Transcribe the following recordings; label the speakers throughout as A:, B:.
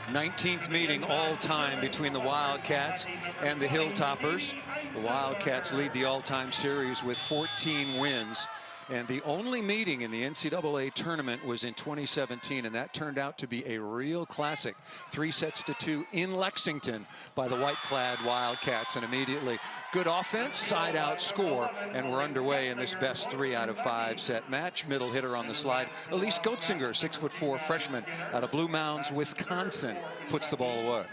A: 19th meeting all-time between the Wildcats and the Hilltoppers. The Wildcats lead the all-time series with 14 wins. And the only meeting in the NCAA tournament was in 2017, and that turned out to be a real classic. 3-2 in Lexington by the white-clad Wildcats, and immediately good offense, side-out score, and we're underway in this best 3 out of 5 set match. Middle hitter on the slide, Elise Goetzinger, 6'4" freshman out of Blue Mounds, Wisconsin, puts the ball away.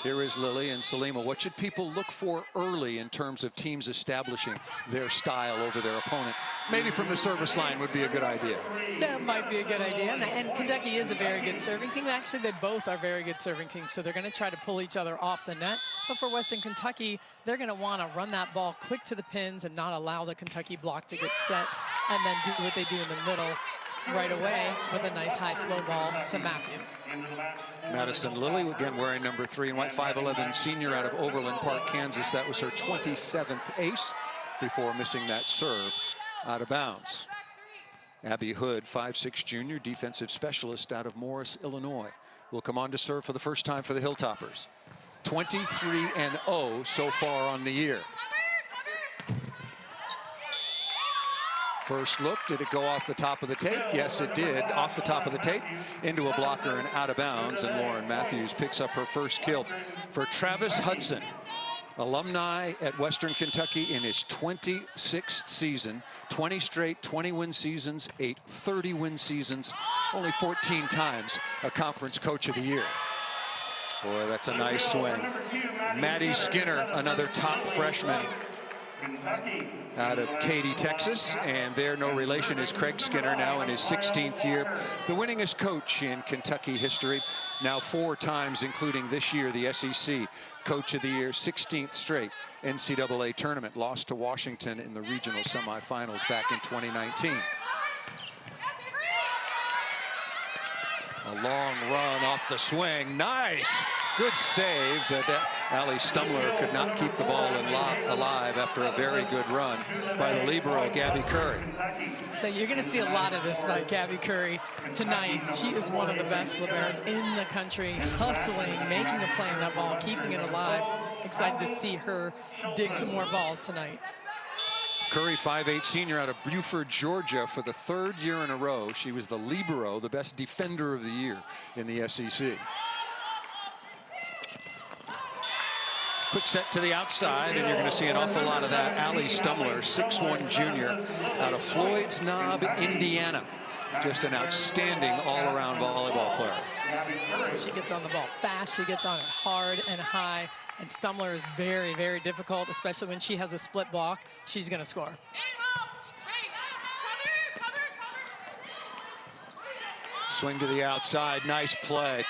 A: Here is Lily and Salima. What should people look for early in terms of teams establishing their style over their opponent? Maybe from the service line would be a good idea.
B: That might be a good idea. And Kentucky is a very good serving team. Actually, they both are very good serving teams, so they're going to try to pull each other off the net. But for Western Kentucky, they're going to want to run that ball quick to the pins and not allow the Kentucky block to get set, and then do what they do in the middle right away with a nice high slow ball to Matthews.
A: Madison Lilly, again wearing number 3 and white, 5'11" senior out of Overland Park, Kansas. That was her 27th ace before missing that serve out of bounds. Abby Hood, 5'6" junior, defensive specialist out of Morris, Illinois, will come on to serve for the first time for the Hilltoppers. 23-0 so far on the year. First look, did it go off the top of the tape? Yes, it did. Off the top of the tape, into a blocker and out of bounds. And Lauren Matthews picks up her first kill for Travis Hudson, alumni at Western Kentucky in his 26th season. 20 straight 20-win seasons, 8 30-win seasons, only 14 times a conference coach of the year. Boy, that's a nice swing. Maddie Skinner, another top freshman out of Katy, Texas, and there no relation is Craig Skinner, now in his 16th year. The winningest coach in Kentucky history, now 4 times, including this year, the SEC Coach of the Year, 16th straight NCAA tournament, lost to Washington in the regional semifinals back in 2019. A long run off the swing, nice! Good save, but Allie Stumler could not keep the ball alive after a very good run by the libero, Gabby Curry.
B: So you're going to see a lot of this by Gabby Curry tonight. She is one of the best liberos in the country, hustling, making a play on that ball, keeping it alive. Excited to see her dig some more balls tonight.
A: Curry, 5'8" senior out of Buford, Georgia, for the 3rd year in a row. She was the libero, the best defender of the year in the SEC. Quick set to the outside, and you're going to see an awful lot of that. Allie Stumler, 6'1" junior out of Floyd's Knob, Indiana. Just an outstanding all-around volleyball player.
B: She gets on the ball fast. She gets on it hard and high. And Stumler is very, very difficult, especially when she has a split block. She's going to score.
A: Swing to the outside. Nice play.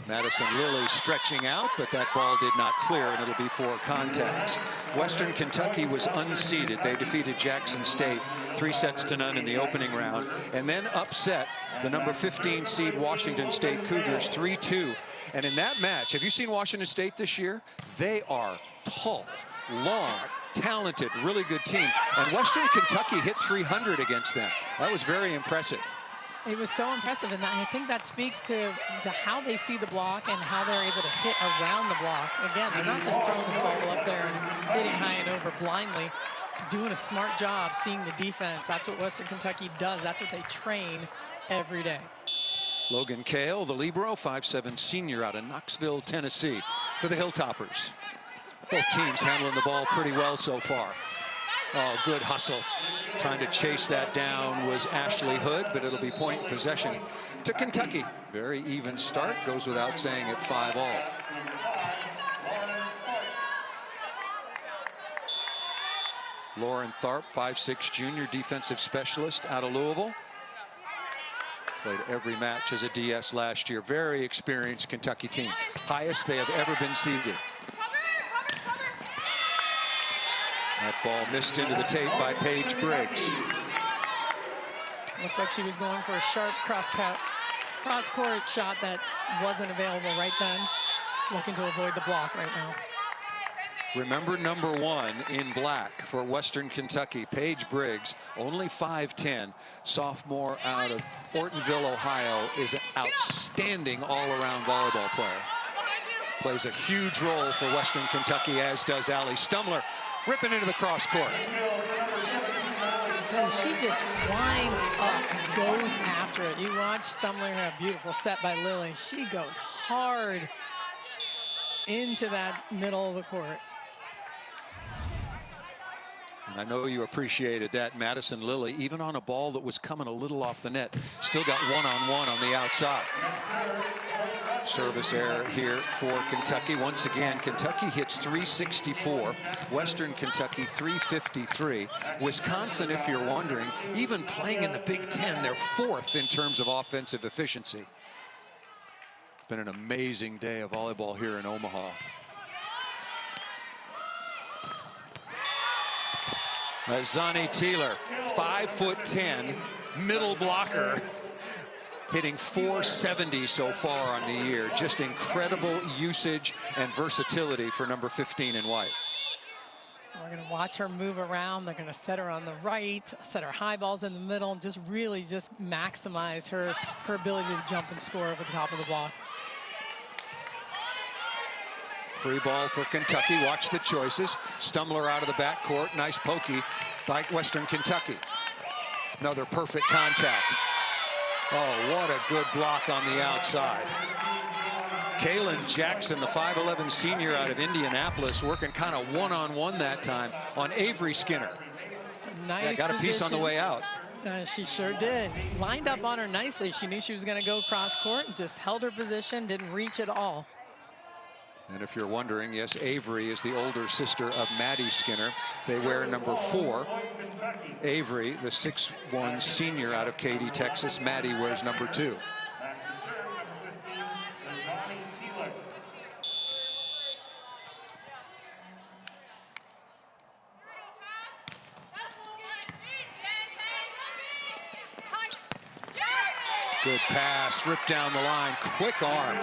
A: Madison Lilly stretching out, but that ball did not clear, and it'll be 4 contacts. Western Kentucky was unseeded. They defeated Jackson State 3-0 in the opening round, and then upset the number 15 seed Washington State Cougars 3-2. And in that match, have you seen Washington State this year? They are tall, long, talented, really good team. And Western Kentucky hit 300 against them. That was very impressive.
B: It was so impressive, and I think that speaks to how they see the block and how they're able to hit around the block. Again, they're not just throwing this ball up there and hitting high and over blindly, doing a smart job, seeing the defense. That's what Western Kentucky does. That's what they train every day.
A: Logan Cale, the libero, 5'7" senior out of Knoxville, Tennessee, for the Hilltoppers. Both teams handling the ball pretty well so far. Oh, good hustle. Trying to chase that down was Ashley Hood, but it'll be point possession to Kentucky. Very even start, goes without saying at 5-all. Lauren Tharp, 5'6" junior, defensive specialist out of Louisville. Played every match as a DS last year. Very experienced Kentucky team. Highest they have ever been seeded. That ball missed into the tape by Paige Briggs.
B: Looks like she was going for a sharp cross-court shot that wasn't available right then. Looking to avoid the block right now.
A: Remember number 1 in black for Western Kentucky, Paige Briggs, only 5'10", sophomore out of Ortonville, Ohio, is an outstanding all-around volleyball player. Plays a huge role for Western Kentucky, as does Allie Stumler, ripping into the cross court.
B: She just winds up and goes after it. You watch Stumler have a beautiful set by Lily. She goes hard into that middle of the court.
A: And I know you appreciated that. Madison Lilly, even on a ball that was coming a little off the net, still got one-on-one on the outside. Service error here for Kentucky. Once again, Kentucky hits 364. Western Kentucky 353. Wisconsin, if you're wondering, even playing in the Big Ten, they're 4th in terms of offensive efficiency. Been an amazing day of volleyball here in Omaha. Azani Taylor, 5'10", middle blocker, hitting 470 so far on the year. Just incredible usage and versatility for number 15 in white.
B: We're going to watch her move around. They're going to set her on the right, set her high balls in the middle, and just really just maximize her ability to jump and score over the top of the block.
A: Free ball for Kentucky. Watch the choices. Stumler out of the backcourt. Nice pokey by Western Kentucky. Another perfect contact. Oh, what a good block on the outside. Kaylin Jackson, the 5'11" senior out of Indianapolis, working kind of one-on-one that time on Avery Skinner.
B: It's a nice
A: got a piece on the way out.
B: She sure did. Lined up on her nicely. She knew she was going to go cross court and just held her position, didn't reach at all.
A: And if you're wondering, yes, Avery is the older sister of Maddie Skinner. They wear number 4. Avery, the 6'1" senior out of Katy, Texas. Maddie wears number 2. Good pass, ripped down the line, quick arm.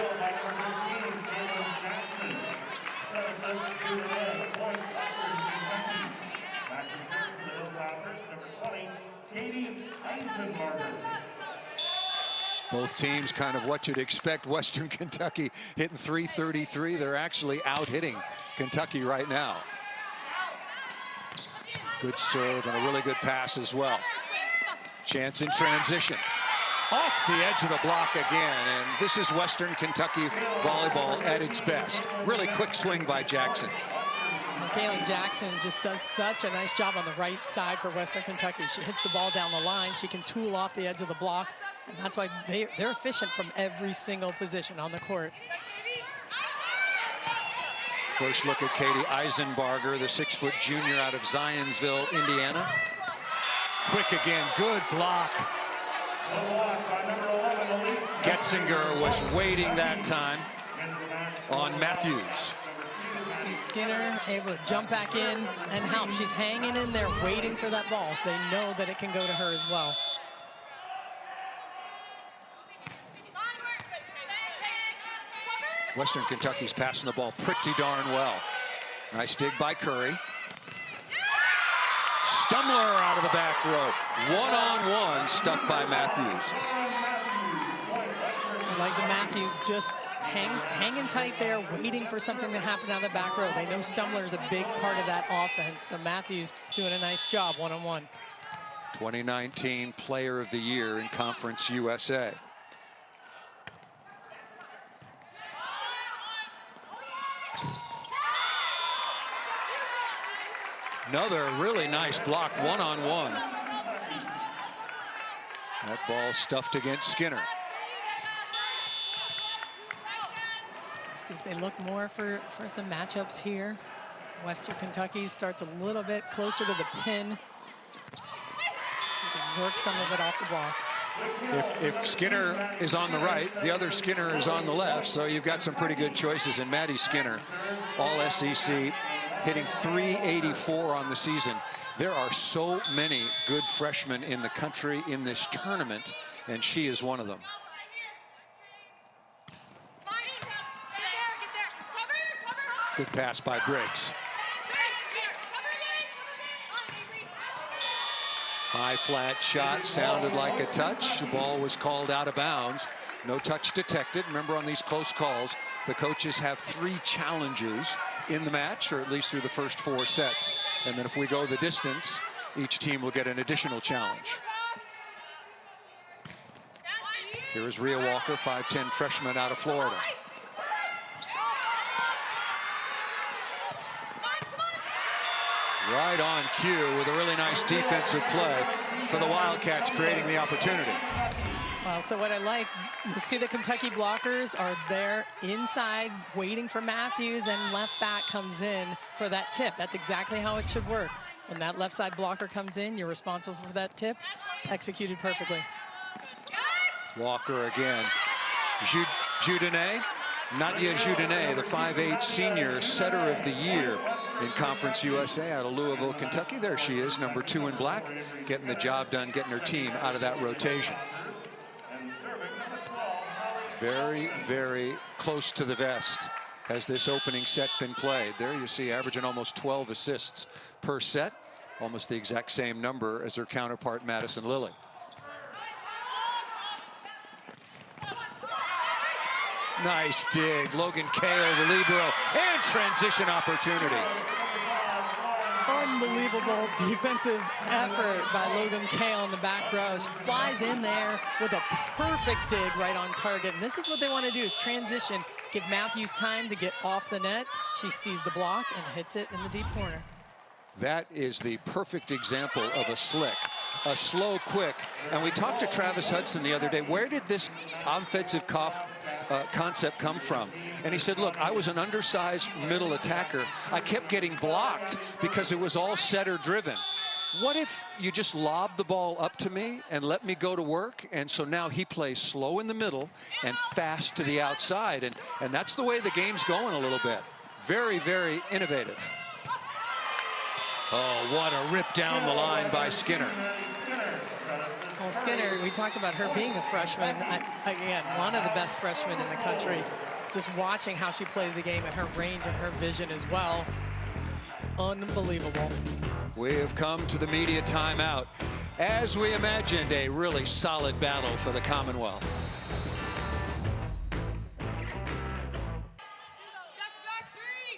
A: Both teams kind of what you'd expect. Western Kentucky hitting 333. They're actually out hitting Kentucky right now. Good serve and a really good pass as well. Chance in transition. Off the edge of the block again, and this is Western Kentucky volleyball at its best. Really quick swing by Jackson.
B: Kaylin Jackson just does such a nice job on the right side for Western Kentucky. She hits the ball down the line. She can tool off the edge of the block, and that's why they're efficient from every single position on the court.
A: First look at Katie Eisenbarger, the 6' junior out of Zionsville, Indiana. Quick again, good block. Getzinger was waiting that time on Matthews.
B: You see Skinner able to jump back in and help. She's hanging in there waiting for that ball, so they know that it can go to her as well.
A: Western Kentucky's passing the ball pretty darn well. Nice dig by Curry. Stumler out of the back row. One-on-one, stuck by Matthews.
B: I like the Matthews just hanging tight there, waiting for something to happen out of the back row. They know Stumler is a big part of that offense, so Matthews doing a nice job one-on-one.
A: 2019 Player of the Year in Conference USA. Another really nice block, one-on-one. That ball stuffed against Skinner.
B: See if they look more for some matchups here. Western Kentucky starts a little bit closer to the pin. Work some of it off the block.
A: If Skinner is on the right, the other Skinner is on the left, so you've got some pretty good choices. And Maddie Skinner, all SEC, hitting 384 on the season. There are so many good freshmen in the country in this tournament, and she is one of them. Good pass by Briggs. High flat shot, sounded like a touch. The ball was called out of bounds. No touch detected. Remember, on these close calls, the coaches have 3 challenges in the match, or at least through the first 4 sets. And then if we go the distance, each team will get an additional challenge. Here is Rhea Walker, 5'10" freshman out of Florida. Right on cue with a really nice defensive play for the Wildcats, creating the opportunity.
B: Well, so what I like, you see the Kentucky blockers are there inside waiting for Matthews, and left back comes in for that tip. That's exactly how it should work. When that left side blocker comes in, you're responsible for that tip. Executed perfectly.
A: Walker again. Judenet. Nadia Judenet, the 5'8" senior setter of the year in Conference USA out of Louisville, Kentucky. There she is, number 2 in black, getting the job done, getting her team out of that rotation. Very, very close to the vest has this opening set been played. There you see, averaging almost 12 assists per set, almost the exact same number as her counterpart, Madison Lilly. Nice dig. Logan Kale, the libero, and transition opportunity.
B: Unbelievable defensive effort by Logan Kale in the back row. She flies in there with a perfect dig right on target. And this is what they want to do, is transition, give Matthews time to get off the net. She sees the block and hits it in the deep corner.
A: That is the perfect example of a slick, a slow, quick. And we talked to Travis Hudson the other day. Where did this offensive concept come from? And he said, look, I was an undersized middle attacker. I kept getting blocked because it was all setter driven. What if you just lob the ball up to me and let me go to work? And so now he plays slow in the middle and fast to the outside. And that's the way the game's going a little bit. Very, very innovative. Oh, what a rip down the line by Skinner.
B: Well, Skinner, we talked about her being a freshman. Again, one of the best freshmen in the country. Just watching how she plays the game and her range and her vision as well. Unbelievable.
A: We have come to the media timeout. As we imagined, a really solid battle for the Commonwealth.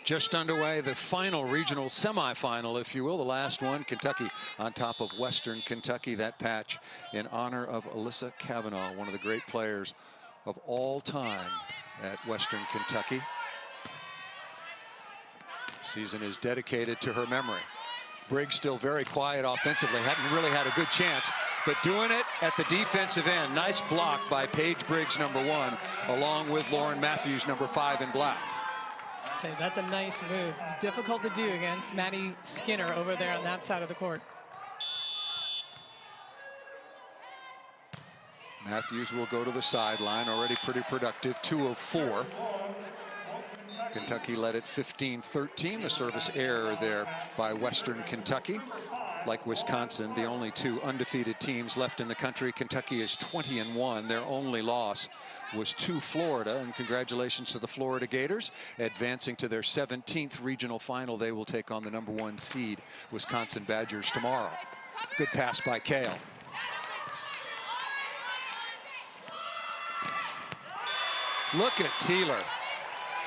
A: Just underway, the final regional semifinal, if you will, the last one. Kentucky on top of Western Kentucky. That patch in honor of Alyssa Kavanaugh, one of the great players of all time at Western Kentucky. Season is dedicated to her memory. Briggs still very quiet offensively, hadn't really had a good chance, but doing it at the defensive end. Nice block by Paige Briggs, number 1, along with Lauren Matthews, number 5 in black.
B: That's a nice move. It's difficult to do against Maddie Skinner over there on that side of the court.
A: Matthews will go to the sideline, already pretty productive, 2 of 4. Kentucky led it 15-13, the service error there by Western Kentucky. Like Wisconsin, the only 2 undefeated teams left in the country. Kentucky is 20-1. Their only loss was to Florida, and congratulations to the Florida Gators, advancing to their 17th regional final. They will take on the number 1 seed, Wisconsin Badgers, tomorrow. Good pass by Kale. Look at Teeler.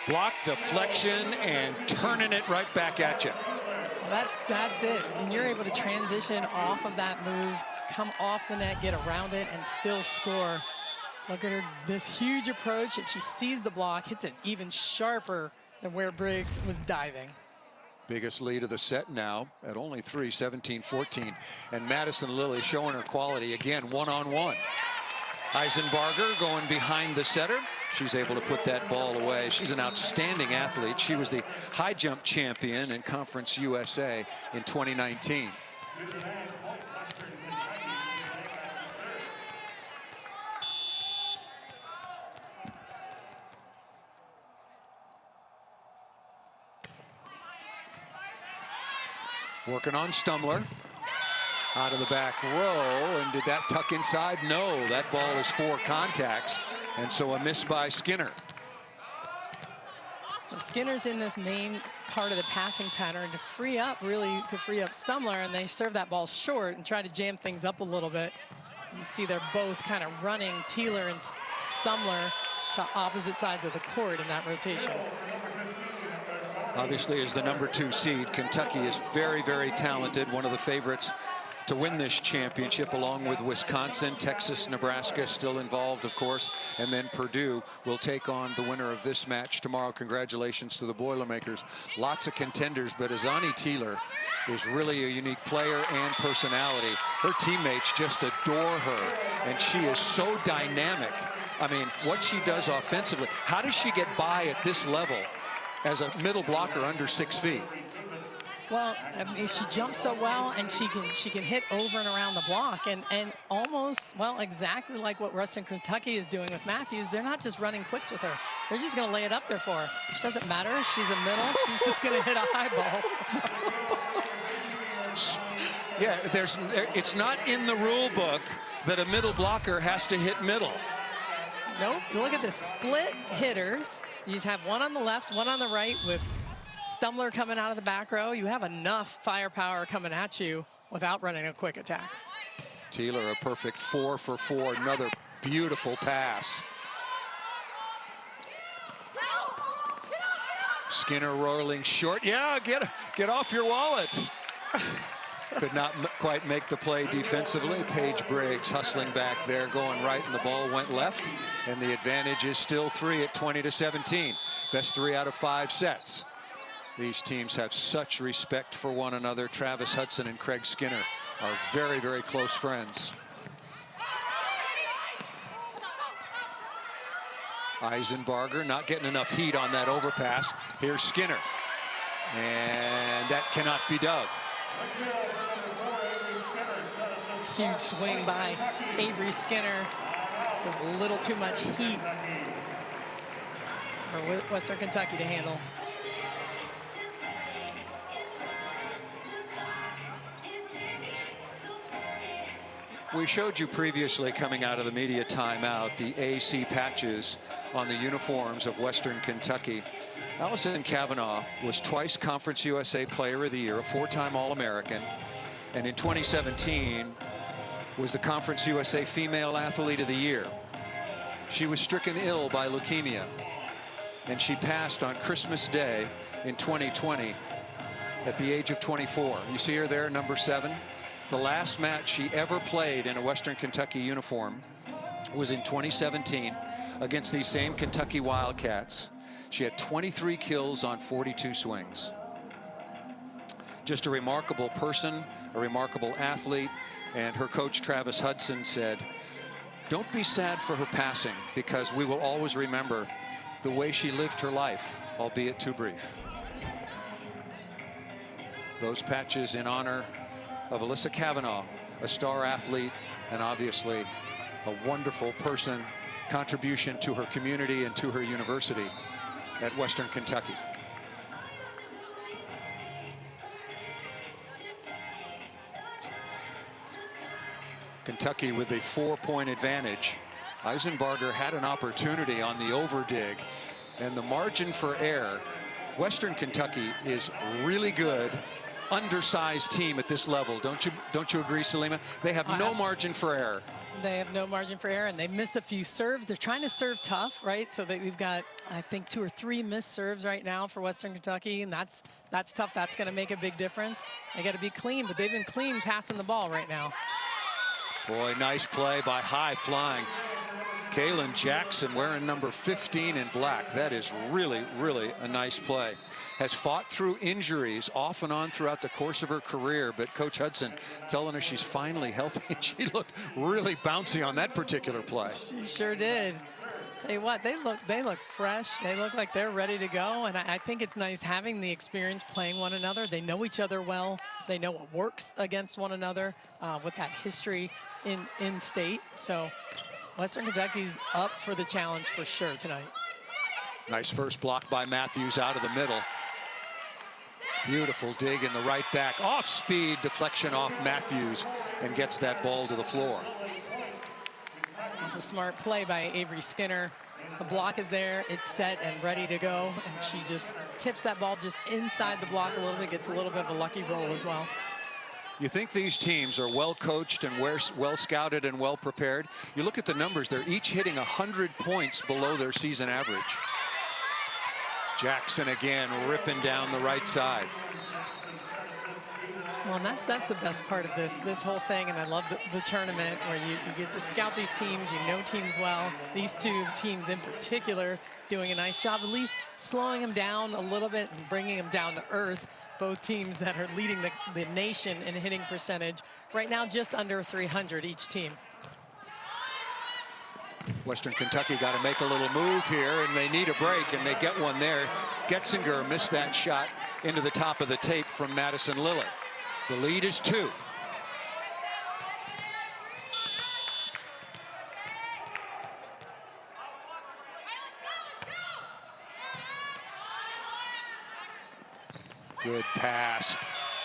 A: Block, deflection, and turning it right back at you.
B: Well, that's it. And you're able to transition off of that move, come off the net, get around it, and still score. Look at her, this huge approach, and she sees the block, hits it even sharper than where Briggs was diving.
A: Biggest lead of the set now at only 3, 17-14. And Madison Lilly showing her quality again, one-on-one. Eisenbarger going behind the setter. She's able to put that ball away. She's an outstanding athlete. She was the high jump champion in Conference USA in 2019. Working on Stumler. Out of the back row, and did that tuck inside? No, that ball is 4 contacts, and so a miss by Skinner.
B: So Skinner's in this main part of the passing pattern to free up Stumler, and they serve that ball short and try to jam things up a little bit. You see they're both kind of running Teeler and Stumler to opposite sides of the court in that rotation.
A: Obviously, as the #2 seed, Kentucky is very, very talented. One of the favorites to win this championship, along with Wisconsin, Texas, Nebraska still involved, of course, and then Purdue will take on the winner of this match tomorrow. Congratulations to the Boilermakers. Lots of contenders, but Azani Teeler is really a unique player and personality. Her teammates just adore her, and she is so dynamic. I mean, what she does offensively, how does she get by at this level as a middle blocker under 6 feet?
B: Well, I mean, she jumps so well, and she can hit over and around the block, and almost, well, exactly like what Western Kentucky is doing with Matthews. They're not just running quicks with her. They're just going to lay it up there for her. Doesn't matter if she's a middle. She's just going to hit a high ball.
A: Yeah, it's not in the rule book that a middle blocker has to hit middle.
B: Nope. You look at the split hitters. You just have one on the left, one on the right with Stumler coming out of the back row. You have enough firepower coming at you without running a quick attack.
A: Teeler, a perfect 4 for 4. Another beautiful pass. Skinner rolling short. Yeah, get off your wallet. Could not quite make the play defensively. Paige Briggs hustling back there, going right, and the ball went left. And the advantage is still 3 at 20-17. Best 3 out of 5 sets. These teams have such respect for one another. Travis Hudson and Craig Skinner are very, very close friends. Eisenbarger not getting enough heat on that overpass. Here's Skinner. And that cannot be dug.
B: Huge swing by Avery Skinner. Just a little too much heat for Western Kentucky to handle.
A: We showed you previously, coming out of the media timeout, the AC patches on the uniforms of Western Kentucky. Allison Kavanaugh was twice Conference USA Player of the Year, a 4-time All-American, and in 2017 was the Conference USA Female Athlete of the Year. She was stricken ill by leukemia, and she passed on Christmas Day in 2020 at the age of 24. You see her there, number 7. The last match she ever played in a Western Kentucky uniform was in 2017 against these same Kentucky Wildcats. She had 23 kills on 42 swings. Just a remarkable person, a remarkable athlete, and her coach Travis Hudson said, "Don't be sad for her passing, because we will always remember the way she lived her life, albeit too brief." Those patches in honor of Alyssa Kavanaugh, a star athlete, and obviously a wonderful person, contribution to her community and to her university at Western Kentucky. Kentucky with a 4-point advantage. Eisenbarger had an opportunity on the overdig, and the margin for error. Western Kentucky is really good, undersized team at this level. Don't you agree, Salima? They have no margin for error.
B: They have no margin for error, and they missed a few serves. They're trying to serve tough, right? So we've got, I think, 2 or 3 missed serves right now for Western Kentucky, and that's tough. That's going to make a big difference. They got to be clean, but they've been clean passing the ball right now.
A: Boy, nice play by high-flying Kaylin Jackson, wearing number 15 in black. That is really, really a nice play. Has fought through injuries off and on throughout the course of her career, but Coach Hudson telling her she's finally healthy, and she looked really bouncy on that particular play.
B: She sure did. Tell you what, they look fresh. They look like they're ready to go, and I think it's nice having the experience playing one another. They know each other well. They know what works against one another with that history in state. So Western Kentucky's up for the challenge for sure tonight.
A: Nice first block by Matthews out of the middle. Beautiful dig in the right back. Off speed, deflection off Matthews, and gets that ball to the floor.
B: a smart play by Avery Skinner. The block is there, it's set and ready to go, and she just tips that ball just inside the block a little bit, gets a little bit of a lucky roll as well.
A: You think these teams are well coached and well scouted and well prepared? You look at the numbers, they're each hitting 100 points below their season average. Jackson again ripping down the right side.
B: Well, and that's the best part of this whole thing, and I love the tournament where you get to scout these teams, you know teams well. These two teams in particular doing a nice job, at least slowing them down a little bit and bringing them down to earth. Both teams that are leading the nation in hitting percentage. Right now, just under 300 each team.
A: Western Kentucky got to make a little move here, and they need a break, and they get one there. Getzinger missed that shot into the top of the tape from Madison Lilly. The lead is 2. Good pass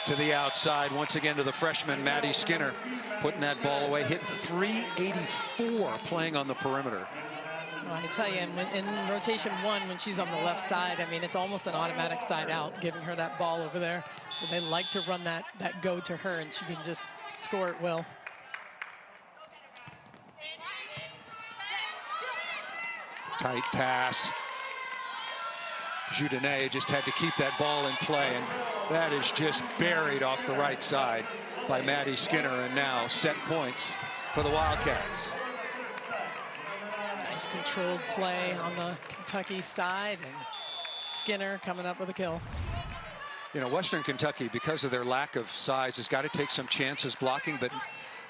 A: to the outside, once again to the freshman, Maddie Skinner, putting that ball away, hit 384 playing on the perimeter.
B: Well, I tell you, in rotation 1, when she's on the left side, I mean, it's almost an automatic side out, giving her that ball over there. So they like to run that go to her, and she can just score at will.
A: Tight pass. Judenet just had to keep that ball in play, and that is just buried off the right side by Maddie Skinner, and now set points for the Wildcats.
B: Nice controlled play on the Kentucky side, and Skinner coming up with a kill.
A: You know, Western Kentucky, because of their lack of size, has got to take some chances blocking, but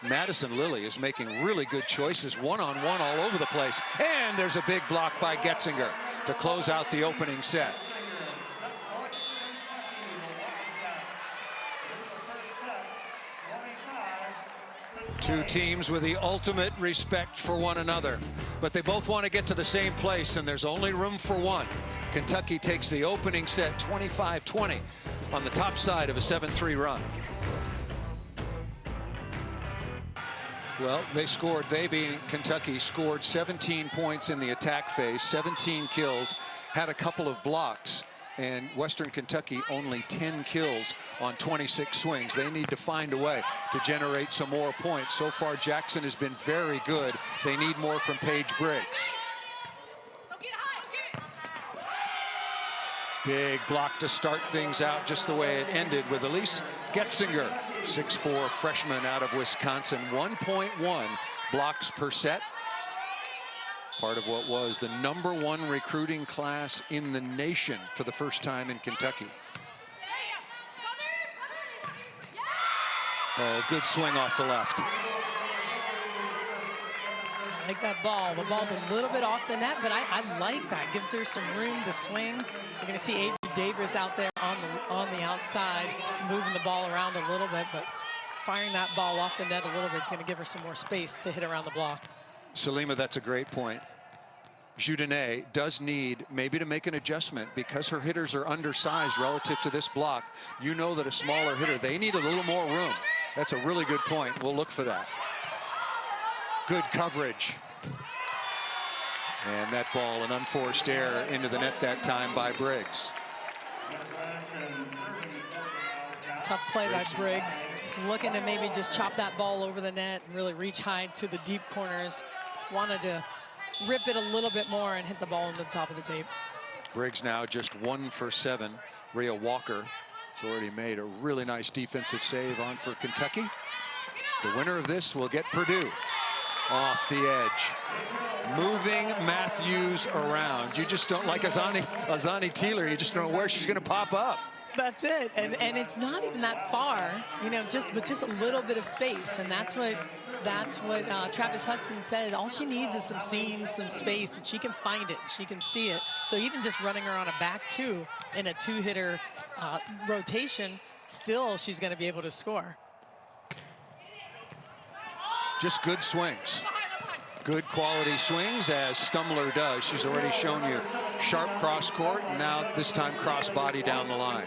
A: Madison Lilly is making really good choices, one-on-one all over the place. And there's a big block by Getzinger to close out the opening set. Two teams with the ultimate respect for one another, but they both want to get to the same place, and there's only room for one. Kentucky takes the opening set 25-20 on the top side of a 7-3 run. Well, they being Kentucky, scored 17 points in the attack phase, 17 kills, had a couple of blocks, and Western Kentucky only 10 kills on 26 swings. They need to find a way to generate some more points. So far, Jackson has been very good. They need more from Paige Briggs. Big block to start things out, just the way it ended with Elise Getzinger, 6'4" freshman out of Wisconsin, 1.1 blocks per set. Part of what was the #1 recruiting class in the nation for the first time in Kentucky. Oh, good swing off the left.
B: I like that ball. The ball's a little bit off the net, but I like that. Gives her some room to swing. You're going to see Avery Davis out there on the outside, moving the ball around a little bit, but firing that ball off the net a little bit is going to give her some more space to hit around the block.
A: Salima, that's a great point. Judenet does need maybe to make an adjustment because her hitters are undersized relative to this block. You know that a smaller hitter, they need a little more room. That's a really good point. We'll look for that. Good coverage. And that ball, an unforced error into the net that time by Briggs.
B: Tough play by Briggs. Looking to maybe just chop that ball over the net and really reach high to the deep corners. Wanted to rip it a little bit more and hit the ball on the top of the tape.
A: Briggs now just 1 for 7. Rhea Walker has already made a really nice defensive save on for Kentucky. The winner of this will get Purdue off the edge. Moving Matthews around. You just don't, like Azani Teeler, you just don't know where she's going to pop up.
B: That's it, and it's not even that far, you know, just a little bit of space, and that's what Travis Hudson said. All she needs is some seams, some space, and she can find it, she can see it. So even just running her on a back two in a two-hitter rotation, still she's going to be able to score.
A: Just good swings. Good quality swings, as Stumler does. She's already shown you sharp cross court, and now this time cross body down the line.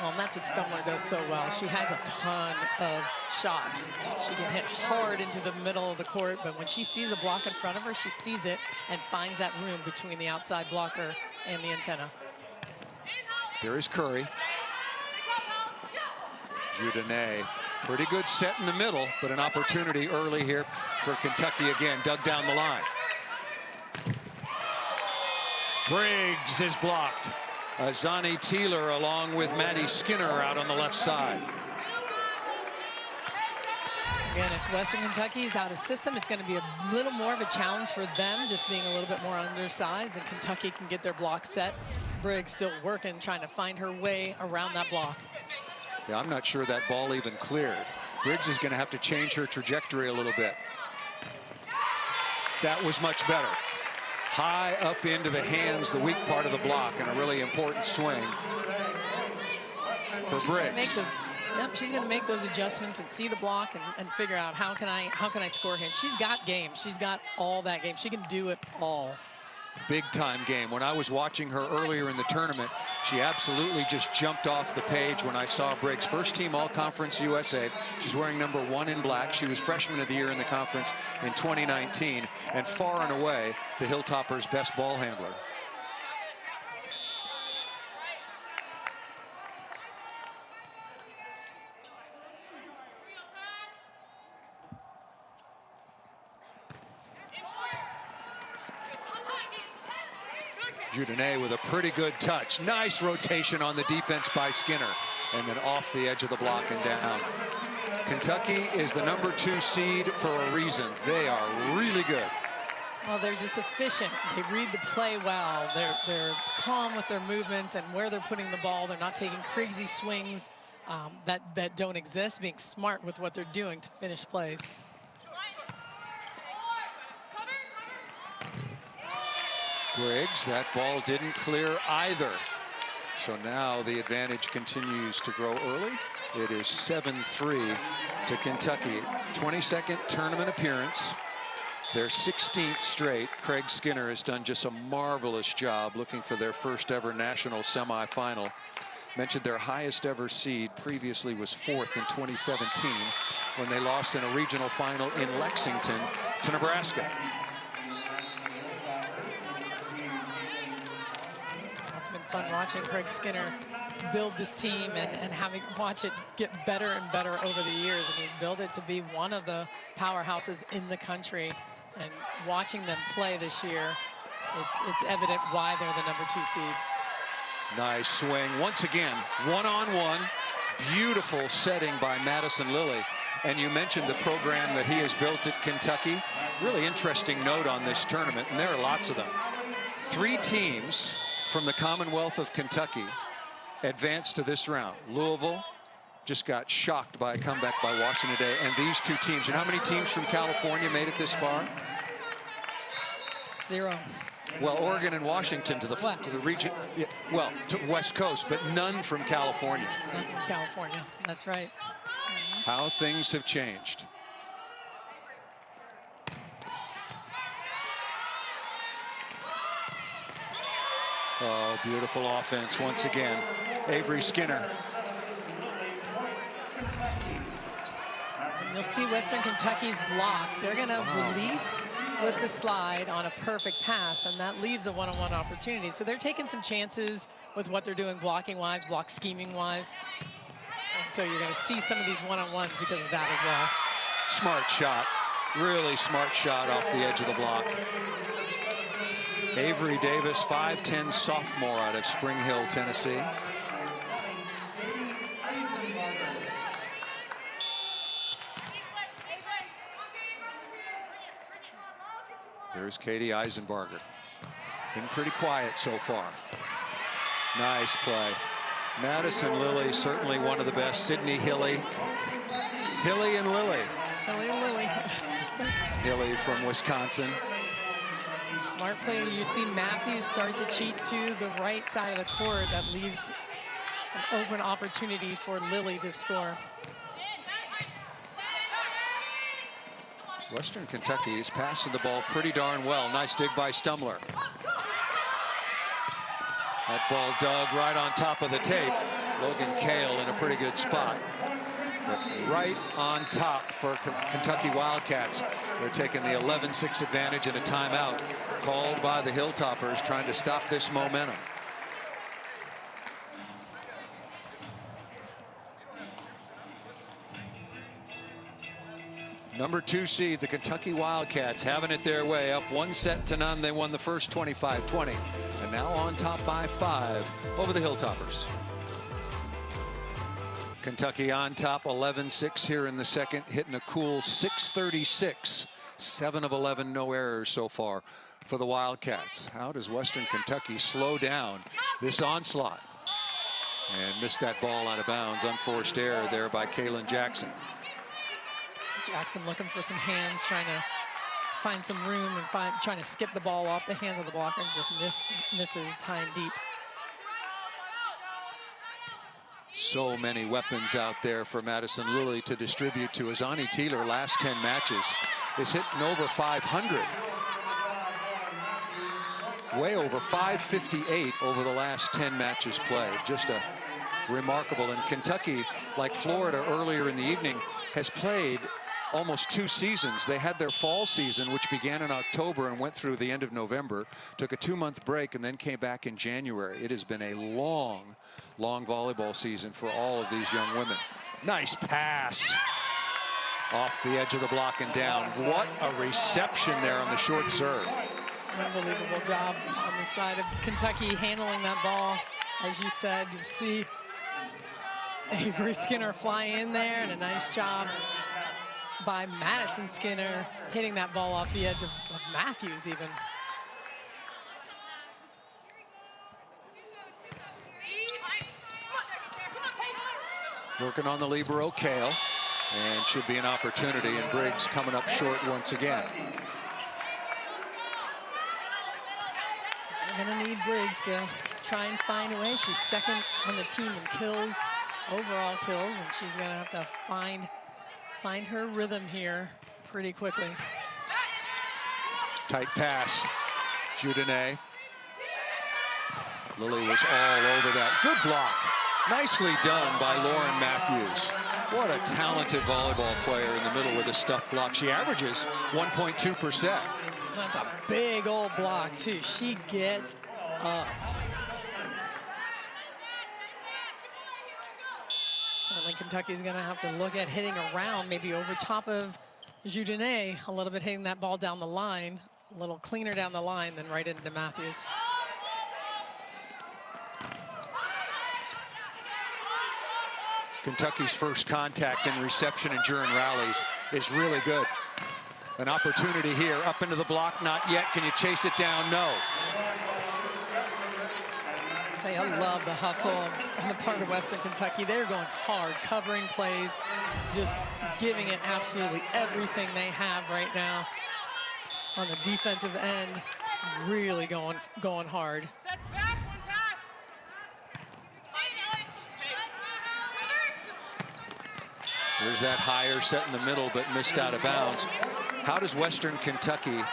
B: Well, and that's what Stumler does so well. She has a ton of shots. She can hit hard into the middle of the court, but when she sees a block in front of her, she sees it and finds that room between the outside blocker and the antenna.
A: Here is Curry. Judinay, pretty good set in the middle, but an opportunity early here for Kentucky again, dug down the line. Briggs is blocked. Azani Teeler along with Maddie Skinner out on the left side.
B: Again, if Western Kentucky is out of system, it's going to be a little more of a challenge for them, just being a little bit more undersized, and Kentucky can get their block set. Briggs still working, trying to find her way around that block.
A: Yeah, I'm not sure that ball even cleared. Briggs is going to have to change her trajectory a little bit. That was much better. High up into the hands, the weak part of the block, and a really important swing for Briggs.
B: She's going to make those adjustments and see the block and figure out how can I score here. She's got game. She's got all that game. She can do it all.
A: Big time game. When I was watching her earlier in the tournament, she absolutely just jumped off the page when I saw Briggs. First team All-Conference USA. She's wearing #1 in black. She was freshman of the year in the conference in 2019, and far and away the Hilltoppers' best ball handler. Judinay with a pretty good touch. Nice rotation on the defense by Skinner. And then off the edge of the block and down. Kentucky is the #2 seed for a reason. They are really good.
B: Well, they're just efficient. They read the play well. They're calm with their movements and where they're putting the ball. They're not taking crazy swings that don't exist, being smart with what they're doing to finish plays.
A: Briggs, that ball didn't clear either. So now the advantage continues to grow early. It is 7-3 to Kentucky. 22nd tournament appearance. Their 16th straight. Craig Skinner has done just a marvelous job looking for their first ever national semifinal. Mentioned their highest ever seed previously was 4th in 2017 when they lost in a regional final in Lexington to Nebraska.
B: Fun watching Craig Skinner build this team and having watch it get better and better over the years, and he's built it to be one of the powerhouses in the country. And watching them play this year, it's evident why they're the #2 seed.
A: Nice swing once again, one-on-one, beautiful setting by Madison Lilly. And you mentioned the program that he has built at Kentucky. Really interesting note on this tournament, and there are lots of them. 3 teams from the Commonwealth of Kentucky advanced to this round. Louisville just got shocked by a comeback by Washington today, and these 2 teams. You know how many teams from California made it this far?
B: 0.
A: Well, Oregon and Washington to the region, yeah, well, to West Coast, but none from California.
B: None from California, that's right.
A: How things have changed. Oh, beautiful offense once again. Avery Skinner.
B: And you'll see Western Kentucky's block. They're going to release with the slide on a perfect pass, and that leaves a one-on-one opportunity. So they're taking some chances with what they're doing blocking-wise, block scheming-wise. And so you're going to see some of these one-on-ones because of that as well.
A: Smart shot. Really smart shot off the edge of the block. Avery Davis, 5'10" sophomore out of Spring Hill, Tennessee. There's Katie Eisenbarger. Been pretty quiet so far. Nice play. Madison Lilly, certainly one of the best. Sydney Hilly. Hilly and Lilly.
B: Hilly and Lilly.
A: Hilly from Wisconsin.
B: Smart play. You see Matthews start to cheat to the right side of the court. That leaves an open opportunity for Lilly to score.
A: Western Kentucky is passing the ball pretty darn well. Nice dig by Stumler. That ball dug right on top of the tape. Logan Cale in a pretty good spot. But right on top for Kentucky Wildcats. They're taking the 11-6 advantage and a timeout called by the Hilltoppers, trying to stop this momentum. Number 2 seed, the Kentucky Wildcats, having it their way, up 1-0. They won the first 25-20, and now on top by 5 over the Hilltoppers. Kentucky on top 11-6 here in the second, hitting a cool 636. 7 of 11, no errors so far for the Wildcats. How does Western Kentucky slow down this onslaught? And missed that ball out of bounds. Unforced error there by Kaylin Jackson.
B: Jackson looking for some hands, trying to find some room and trying to skip the ball off the hands of the blocker, and just misses high and deep.
A: So many weapons out there for Madison Lilly to distribute to. Azani Teeler, last 10 matches, is hitting over 500. Way over 558 over the last 10 matches played. Just a remarkable. And Kentucky, like Florida earlier in the evening, has played almost 2 seasons. They had their fall season, which began in October and went through the end of November, took a 2-month break, and then came back in January. It has been a long volleyball season for all of these young women. Nice pass off the edge of the block and down. What a reception there on the short serve.
B: Unbelievable job on the side of Kentucky handling that ball. As you said, you see Avery Skinner fly in there, and a nice job by Madison Skinner hitting that ball off the edge of Matthews even.
A: Working on the libero, Cale, and should be an opportunity, and Briggs coming up short once again.
B: They're gonna need Briggs to try and find a way. She's second on the team in kills, overall kills, and she's gonna have to find her rhythm here pretty quickly.
A: Tight pass, Judinay. Lilly was all over that. Good block. Nicely done by Lauren Matthews. What a talented volleyball player in the middle with a stuff block. She averages 1.2%.
B: That's a big old block too. She gets up. Certainly Kentucky's gonna have to look at hitting around, maybe over top of Judinay, a little bit hitting that ball down the line, a little cleaner down the line than right into Matthews.
A: Kentucky's first contact and reception and during rallies is really good. An opportunity here, up into the block, not yet. Can you chase it down? No.
B: I love the hustle on the part of Western Kentucky. They're going hard, covering plays, just giving it absolutely everything they have right now on the defensive end. Really going hard.
A: There's that higher set in the middle, but missed out of bounds. How does Western Kentucky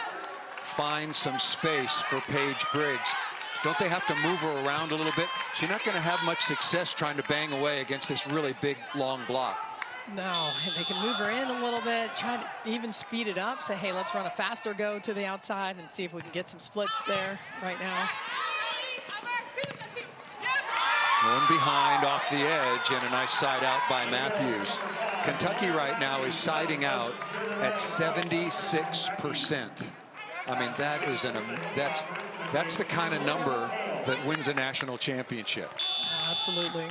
A: find some space for Paige Briggs? Don't they have to move her around a little bit? She's not going to have much success trying to bang away against this really big, long block.
B: No, and they can move her in a little bit, try to even speed it up, say, hey, let's run a faster go to the outside and see if we can get some splits there right now.
A: Going behind off the edge, and a nice side out by Matthews. Kentucky right now is siding out at 76%. I mean, that is that's the kind of number that wins a national championship.
B: Absolutely.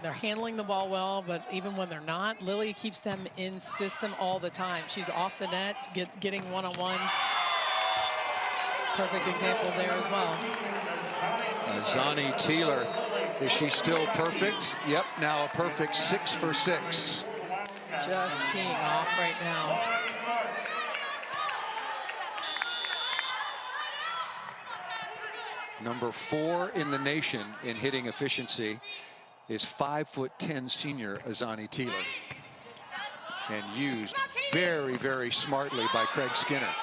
B: They're handling the ball well, but even when they're not, Lilly keeps them in system all the time. She's off the net, getting one-on-ones. Perfect example there as well.
A: Azani Teeler, is she still perfect? Yep, now a perfect 6 for 6.
B: Just teeing off right now.
A: Number 4 in the nation in hitting efficiency is 5'10" senior Azani Teeler, and used very, very smartly by Craig Skinner.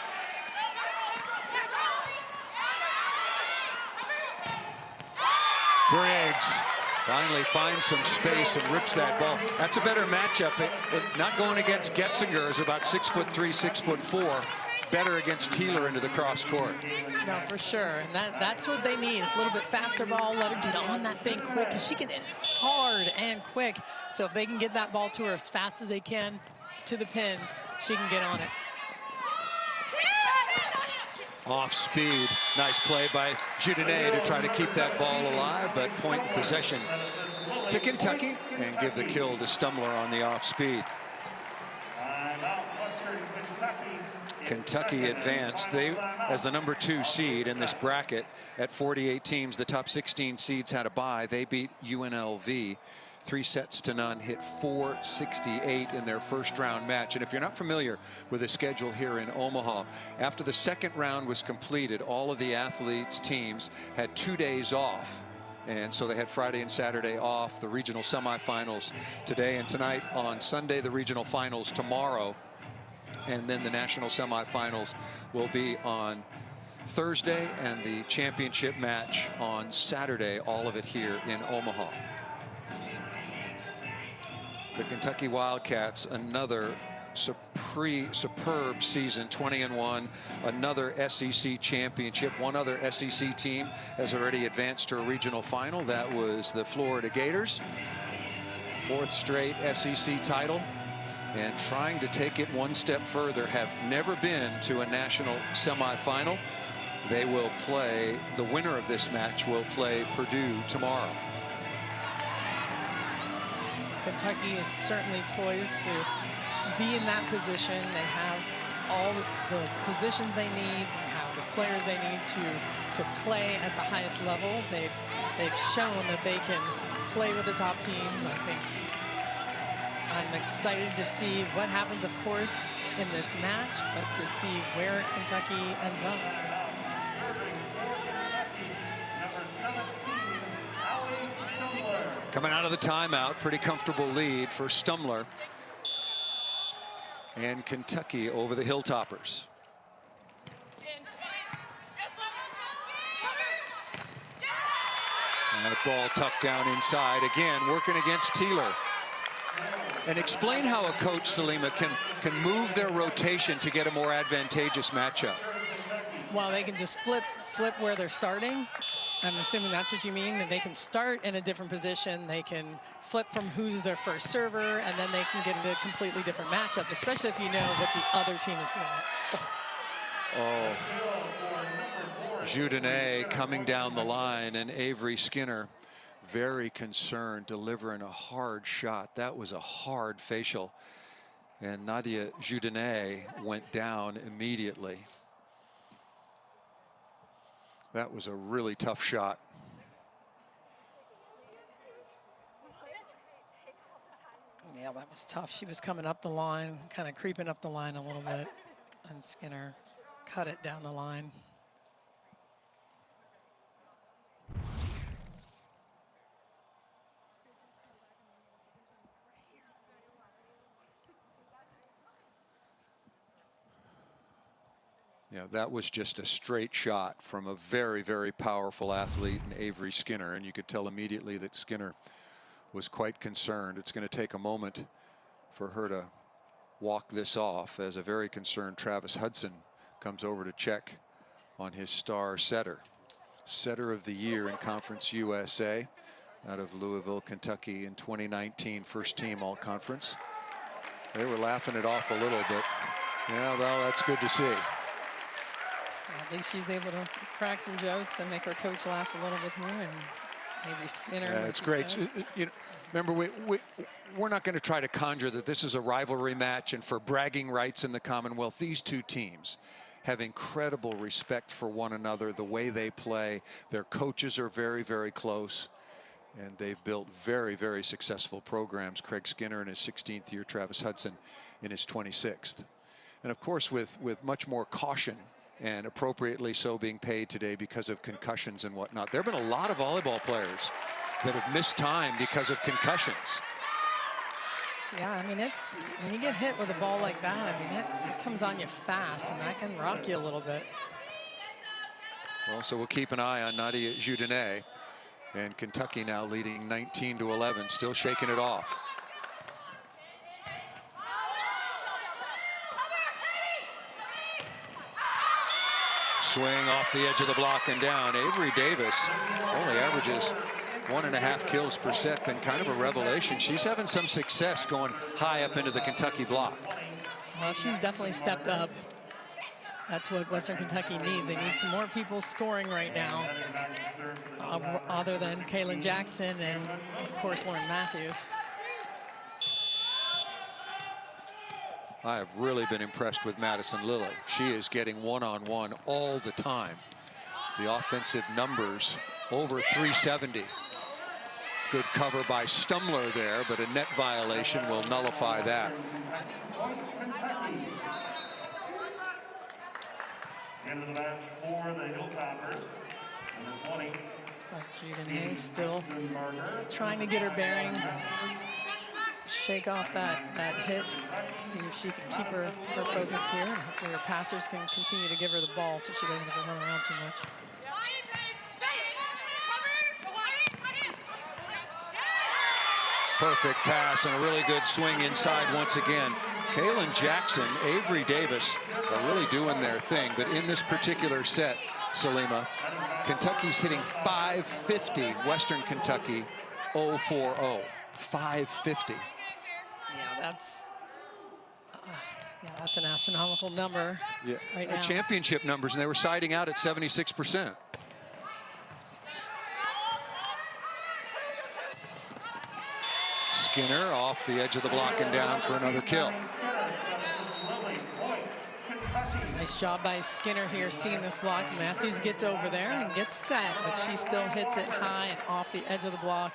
A: Briggs Finally finds some space and rips that ball. That's a better matchup. Not going against Getzinger, is about 6'3", 6'4". Better against Teeler into the cross court.
B: No, for sure. And that's what they need. A little bit faster ball. Let her get on that thing quick, because she can hit hard and quick. So if they can get that ball to her as fast as they can to the pin, she can get on it.
A: Off speed. Nice play by Judenet to try to keep that ball alive, but point possession to Kentucky and give the kill to Stumler on the off speed. Kentucky advanced. They, as the #2 seed in this bracket at 48 teams, the top 16 seeds had a bye. They beat UNLV 3-0, hit 468 in their first round match. And if you're not familiar with the schedule here in Omaha, after the second round was completed, all of the athletes' teams had 2 days off. And so they had Friday and Saturday off, the regional semifinals today and tonight. On Sunday, the regional finals tomorrow. And then the national semifinals will be on Thursday, and the championship match on Saturday, all of it here in Omaha. The Kentucky Wildcats, another superb season, 20-1, another SEC championship. One other SEC team has already advanced to a regional final. That was the Florida Gators. 4th straight SEC title. And trying to take it one step further, have never been to a national semifinal. They will play, the winner of this match will play Purdue tomorrow.
B: Kentucky is certainly poised to be in that position. They have all the positions they need. They have the players they need to play at the highest level. They've shown that they can play with the top teams. I think I'm excited to see what happens, of course, in this match, but to see where Kentucky ends up.
A: Coming out of the timeout, pretty comfortable lead for Stumler and Kentucky over the Hilltoppers. And that ball tucked down inside again, working against Teeler. And explain how a coach, Salima, can move their rotation to get a more advantageous matchup.
B: Well, they can just flip where they're starting. I'm assuming that's what you mean, that they can start in a different position. They can flip from who's their first server, and then they can get into a completely different matchup, especially if you know what the other team is doing.
A: Oh, Judenet coming down the line, and Avery Skinner very concerned, delivering a hard shot. That was a hard facial, and Nadia Judenet went down immediately. That was a really tough shot.
B: Yeah, that was tough. She was coming up the line, kind of creeping up the line a little bit, and Skinner cut it down the line.
A: Yeah, that was just a straight shot from a very, very powerful athlete in Avery Skinner, and you could tell immediately that Skinner was quite concerned. It's going to take a moment for her to walk this off, as a very concerned Travis Hudson comes over to check on his star setter. Setter of the year in Conference USA out of Louisville, Kentucky in 2019, first team all conference. They were laughing it off a little bit. Yeah, well, that's good to see.
B: At least she's able to crack some jokes and make her coach laugh a little bit here. And Avery Skinner.
A: Yeah, it's great. You know, remember, we're not going to try to conjure that this is a rivalry match and for bragging rights in the Commonwealth. These two teams have incredible respect for one another, the way they play. Their coaches are very, very close, and they've built very, very successful programs. Craig Skinner in his 16th year, Travis Hudson in his 26th. And of course, with much more caution, and appropriately so, being paid today because of concussions and whatnot. There have been a lot of volleyball players that have missed time because of concussions.
B: Yeah, I mean, it's when you get hit with a ball like that, I mean, it comes on you fast, and that can rock you a little bit.
A: Well, so we'll keep an eye on Nadia Judenet And Kentucky now leading 19-11, still shaking it off. Swing off the edge of the block and down. Avery Davis only averages 1.5 kills per set. Been kind of a revelation. She's having some success going high up into the Kentucky block.
B: Well, she's definitely stepped up. That's what Western Kentucky needs. They need some more people scoring right now, other than Kaylin Jackson and, of course, Lauren Matthews.
A: I have really been impressed with Madison Lilly. She is getting one-on-one all the time. The offensive numbers over 370. Good cover by Stumler there, but a net violation will nullify that.
C: End of the match for the Hilltoppers. Number 20.
B: Looks like Juden still trying to get her bearings and shake off that hit. See if she can keep her focus here. And hopefully her passers can continue to give her the ball so she doesn't have to run around too much.
A: Perfect pass and a really good swing inside once again. Kaylin Jackson, Avery Davis are really doing their thing, but in this particular set, Salima, Kentucky's hitting 550, Western Kentucky 040, 550.
B: Yeah, that's an astronomical number.
A: Yeah,
B: right now.
A: Championship numbers, and they were siding out at 76%. Skinner off the edge of the block and down for another kill.
B: Nice job by Skinner here, seeing this block. Matthews gets over there and gets set, but she still hits it high and off the edge of the block.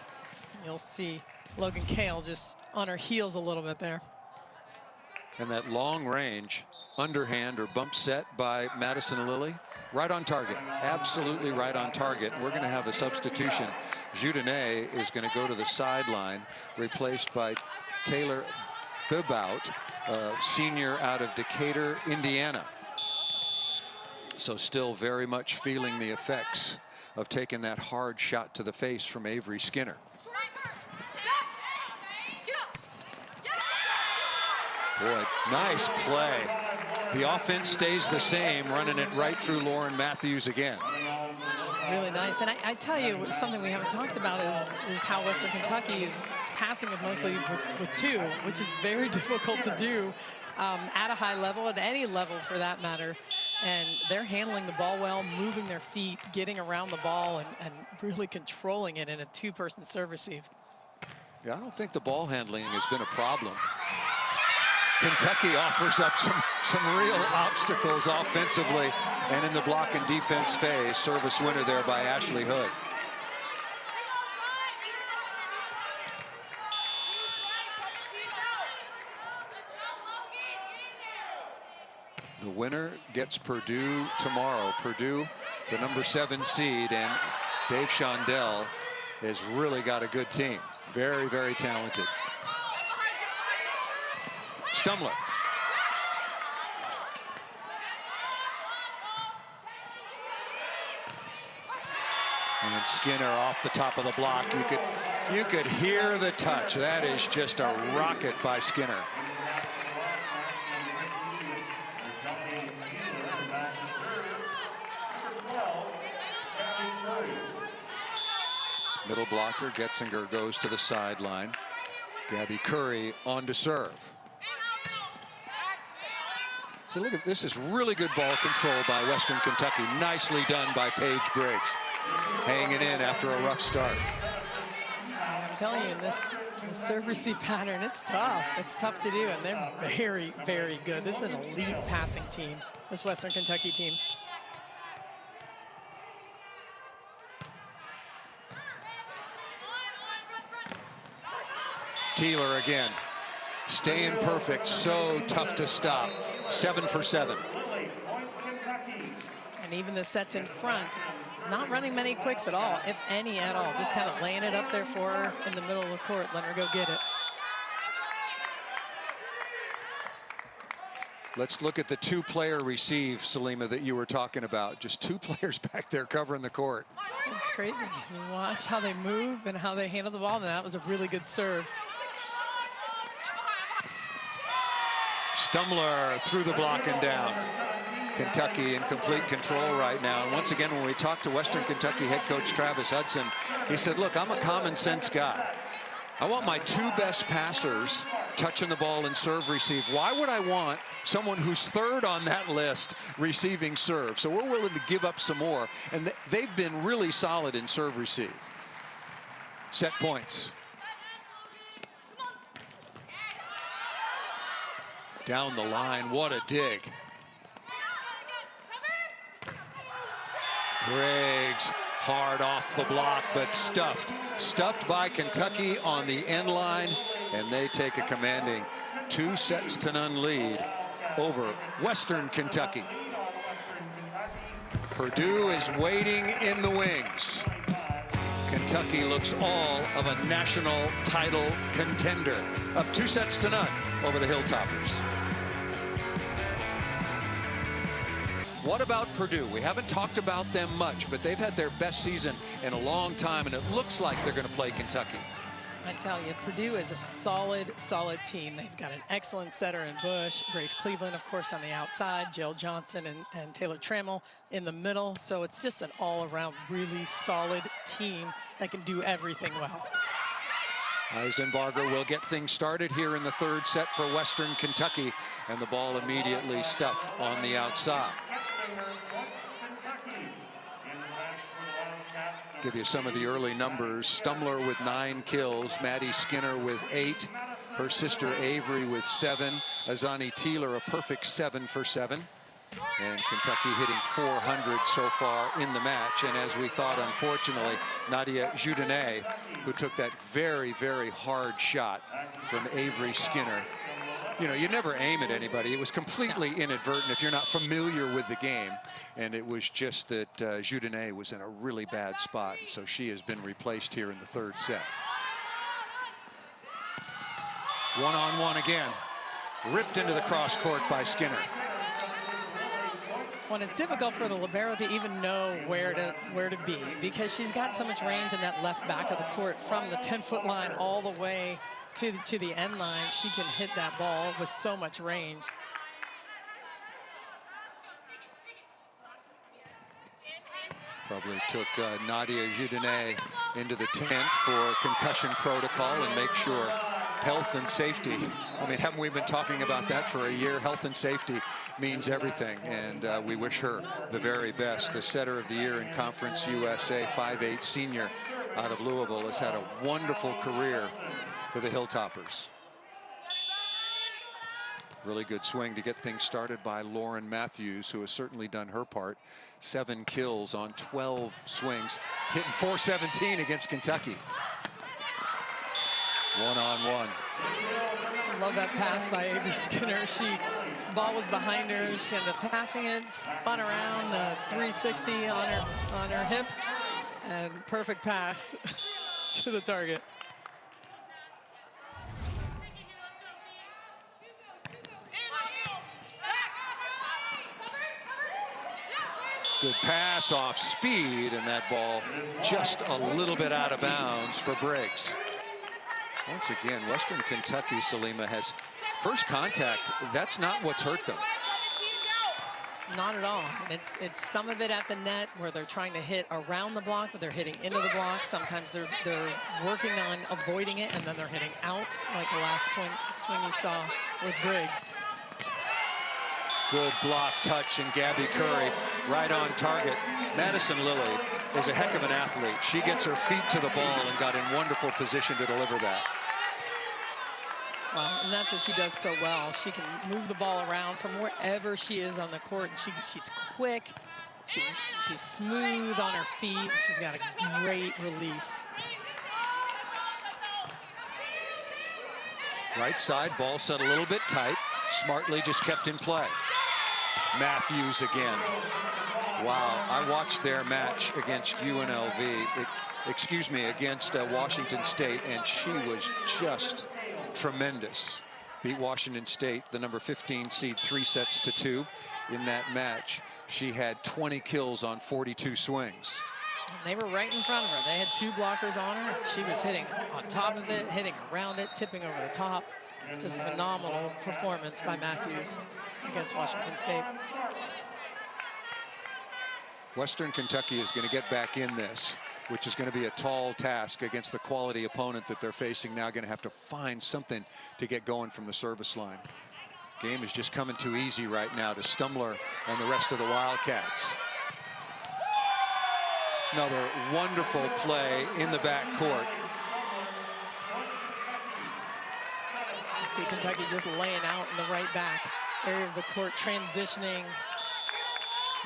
B: You'll see Logan Kale just on her heels a little bit there.
A: And that long range underhand or bump set by Madison Lilly, right on target, absolutely right on target. We're going to have a substitution. Juden is going to go to the sideline, replaced by Taylor Bibout, senior out of Decatur, Indiana. So still very much feeling the effects of taking that hard shot to the face from Avery Skinner. Boy, nice play. The offense stays the same, running it right through Lauren Matthews again.
B: Really nice. And I tell you, something we haven't talked about is how Western Kentucky is passing with mostly with two, which is very difficult to do at a high level, at any level for that matter. And they're handling the ball well, moving their feet, getting around the ball, and really controlling it in a two-person serve receive.
A: Yeah, I don't think the ball handling has been a problem. Kentucky offers up some real obstacles offensively and in the block and defense phase. Service winner there by Ashley Hood. The winner gets Purdue tomorrow. Purdue, the #7 seed, and Dave Shondell has really got a good team. Very, very talented. Stumler. And Skinner off the top of the block. You could hear the touch. That is just a rocket by Skinner. Middle blocker, Getzinger goes to the sideline. Gabby Curry on to serve. So look at this, is really good ball control by Western Kentucky. Nicely done by Paige Briggs, hanging in after a rough start.
B: I'm telling you, in this serve receive pattern, it's tough. It's tough to do, and they're very, very good. This is an elite passing team, this Western Kentucky team.
A: Teeler again, staying perfect, so tough to stop. 7 for 7.
B: And even the sets in front, not running many quicks at all, if any at all. Just kind of laying it up there for her in the middle of the court, letting her go get it.
A: Let's look at the two-player receive, Salima, that you were talking about. Just two players back there covering the court.
B: It's crazy. You watch how they move and how they handle the ball, and that was a really good serve.
A: Stumler through the block and down. Kentucky in complete control right now. And once again, when we talked to Western Kentucky head coach Travis Hudson, he said, look, I'm a common sense guy. I want my two best passers touching the ball and serve receive. Why would I want someone who's third on that list receiving serve? So we're willing to give up some more. And they've been really solid in serve receive. Set points. Down the line, what a dig. Briggs hard off the block, but stuffed by Kentucky on the end line, and they take a commanding 2-0 lead over Western Kentucky. Purdue is waiting in the wings. Kentucky looks all of a national title contender, up 2-0 over the Hilltoppers. What about Purdue? We haven't talked about them much, but they've had their best season in a long time, and it looks like they're going to play Kentucky.
B: I tell you, Purdue is a solid team. They've got an excellent setter in Bush, Grace Cleveland, of course, on the outside, Jill Johnson and Taylor Trammell in the middle. So it's just an all-around really solid team that can do everything well.
A: Eisenbarger will get things started here in the third set for Western Kentucky, and the ball immediately stuffed on the outside. Give you some of the early numbers. Stumler with 9 kills, Maddie Skinner with 8, her sister Avery with 7, Azani Teeler a perfect 7 for 7. And Kentucky hitting 400 so far in the match. And as we thought, unfortunately, Nadia Judenet, who took that very, very hard shot from Avery Skinner. You know, you never aim at anybody. It was completely inadvertent if you're not familiar with the game. And it was just that Judenet was in a really bad spot. So she has been replaced here in the third set. One-on-one again. Ripped into the cross court by Skinner.
B: Well, it's difficult for the libero to even know where to be, because she's got so much range in that left back of the court from the 10-foot line all the way to the end line. She can hit that ball with so much range.
A: Probably took Nadia Judenet into the tent for concussion protocol and make sure health and safety. I mean, haven't we been talking about that for a year? Health and safety means everything, and we wish her the very best. The setter of the year in Conference USA, 5'8" senior out of Louisville, has had a wonderful career for the Hilltoppers. Really good swing to get things started by Lauren Matthews, who has certainly done her part. 7 kills on 12 swings, hitting .417 against Kentucky. One-on-one.
B: I love that pass by Avery Skinner. Ball was behind her. She ended up passing it, spun around, 360 on her hip, and perfect pass to the target.
A: Good pass off speed, and that ball just a little bit out of bounds for Briggs. Once again, Western Kentucky, Salima, has first contact. That's not what's hurt them.
B: Not at all. It's some of it at the net where they're trying to hit around the block, but they're hitting into the block. Sometimes they're working on avoiding it, and then they're hitting out, like the last swing you saw with Briggs.
A: Good block touch, and Gabby Curry right on target. Madison Lilly is a heck of an athlete. She gets her feet to the ball and got in wonderful position to deliver that.
B: Well, and that's what she does so well. She can move the ball around from wherever she is on the court. And she's quick, she's smooth on her feet, and she's got a great release.
A: Right side, ball set a little bit tight. Smartly just kept in play. Matthews again. Wow, I watched their match against UNLV, against Washington State, and she was just tremendous. beat Washington State, the number 15 seed, 3-2 in that match. She had 20 kills on 42 swings.
B: And they were right in front of her. They had 2 blockers on her. She was hitting on top of it, hitting around it, tipping over the top. Just a phenomenal performance by Matthews against Washington State.
A: Western Kentucky is going to get back in this, which is going to be a tall task against the quality opponent that they're facing now. Going to have to find something to get going from the service line. Game is just coming too easy right now to Stumler and the rest of the Wildcats. Another wonderful play in the backcourt.
B: You see Kentucky just laying out in the right back area of the court, transitioning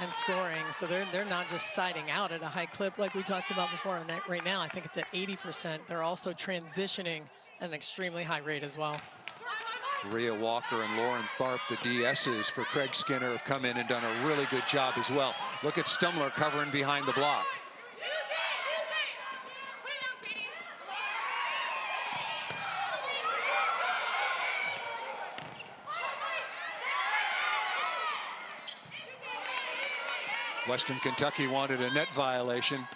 B: and scoring. So they're not just siding out at a high clip like we talked about before. And right now, I think it's at 80%. They're also transitioning at an extremely high rate as well.
A: Rhea Walker and Lauren Tharp, the DSs for Craig Skinner, have come in and done a really good job as well. Look at Stumler covering behind the block. Western Kentucky wanted a net violation.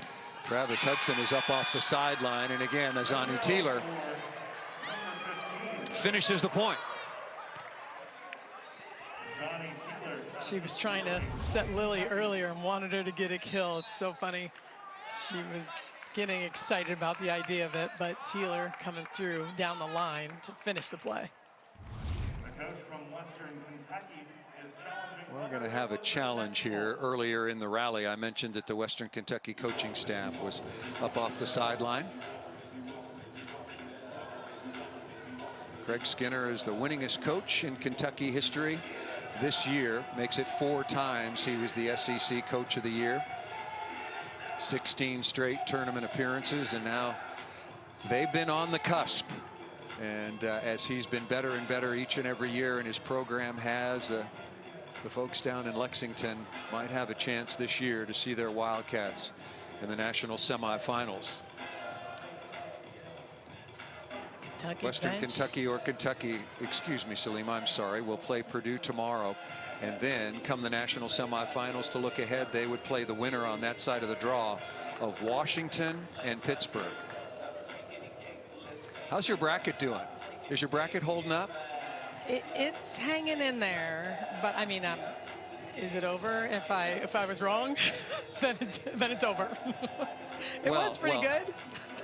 A: Travis Hudson is up off the sideline, and again, Azani Teeler finishes the point.
B: She was trying to set Lily earlier and wanted her to get a kill. It's so funny. She was getting excited about the idea of it, but Teeler coming through down the line to finish the play.
C: The coach from Western Kentucky is challenging.
A: We're going to have a challenge here. Earlier in the rally, I mentioned that the Western Kentucky coaching staff was up off the sideline. Craig Skinner is the winningest coach in Kentucky history. This year makes it 4 times he was the SEC Coach of the Year. 16 straight tournament appearances, and now they've been on the cusp. And as he's been better and better each and every year, and his program has, the folks down in Lexington might have a chance this year to see their Wildcats in the national semifinals.
B: Kentucky
A: Western
B: bench.
A: Kentucky or Kentucky, excuse me, Salim, I'm sorry, will play Purdue tomorrow. And then come the national semifinals to look ahead, they would play the winner on that side of the draw of Washington and Pittsburgh. How's your bracket doing? Is your bracket holding up?
B: It's hanging in there, but I mean, is it over? If I was wrong, then it's over. It was pretty good.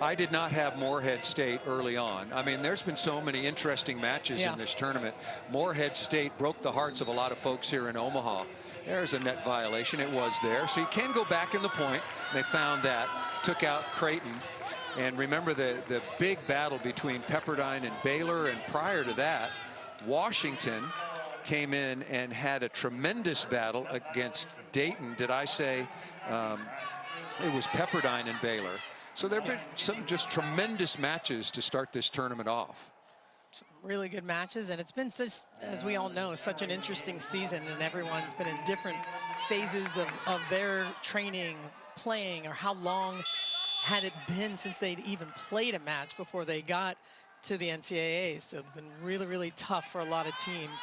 A: I did not have Morehead State early on. I mean, there's been so many interesting matches in this tournament. Morehead State broke the hearts of a lot of folks here in Omaha. There's a net violation. It was there. So you can go back in the point. They found that, took out Creighton. And remember the big battle between Pepperdine and Baylor. And prior to that, Washington came in and had a tremendous battle against Dayton. Did I say it was Pepperdine and Baylor? So there have been some just tremendous matches to start this tournament off.
B: Some really good matches, and it's been such, as we all know, such an interesting season, and everyone's been in different phases of their training, playing, or how long had it been since they'd even played a match before they got to the NCAA. So it's been really, really tough for a lot of teams.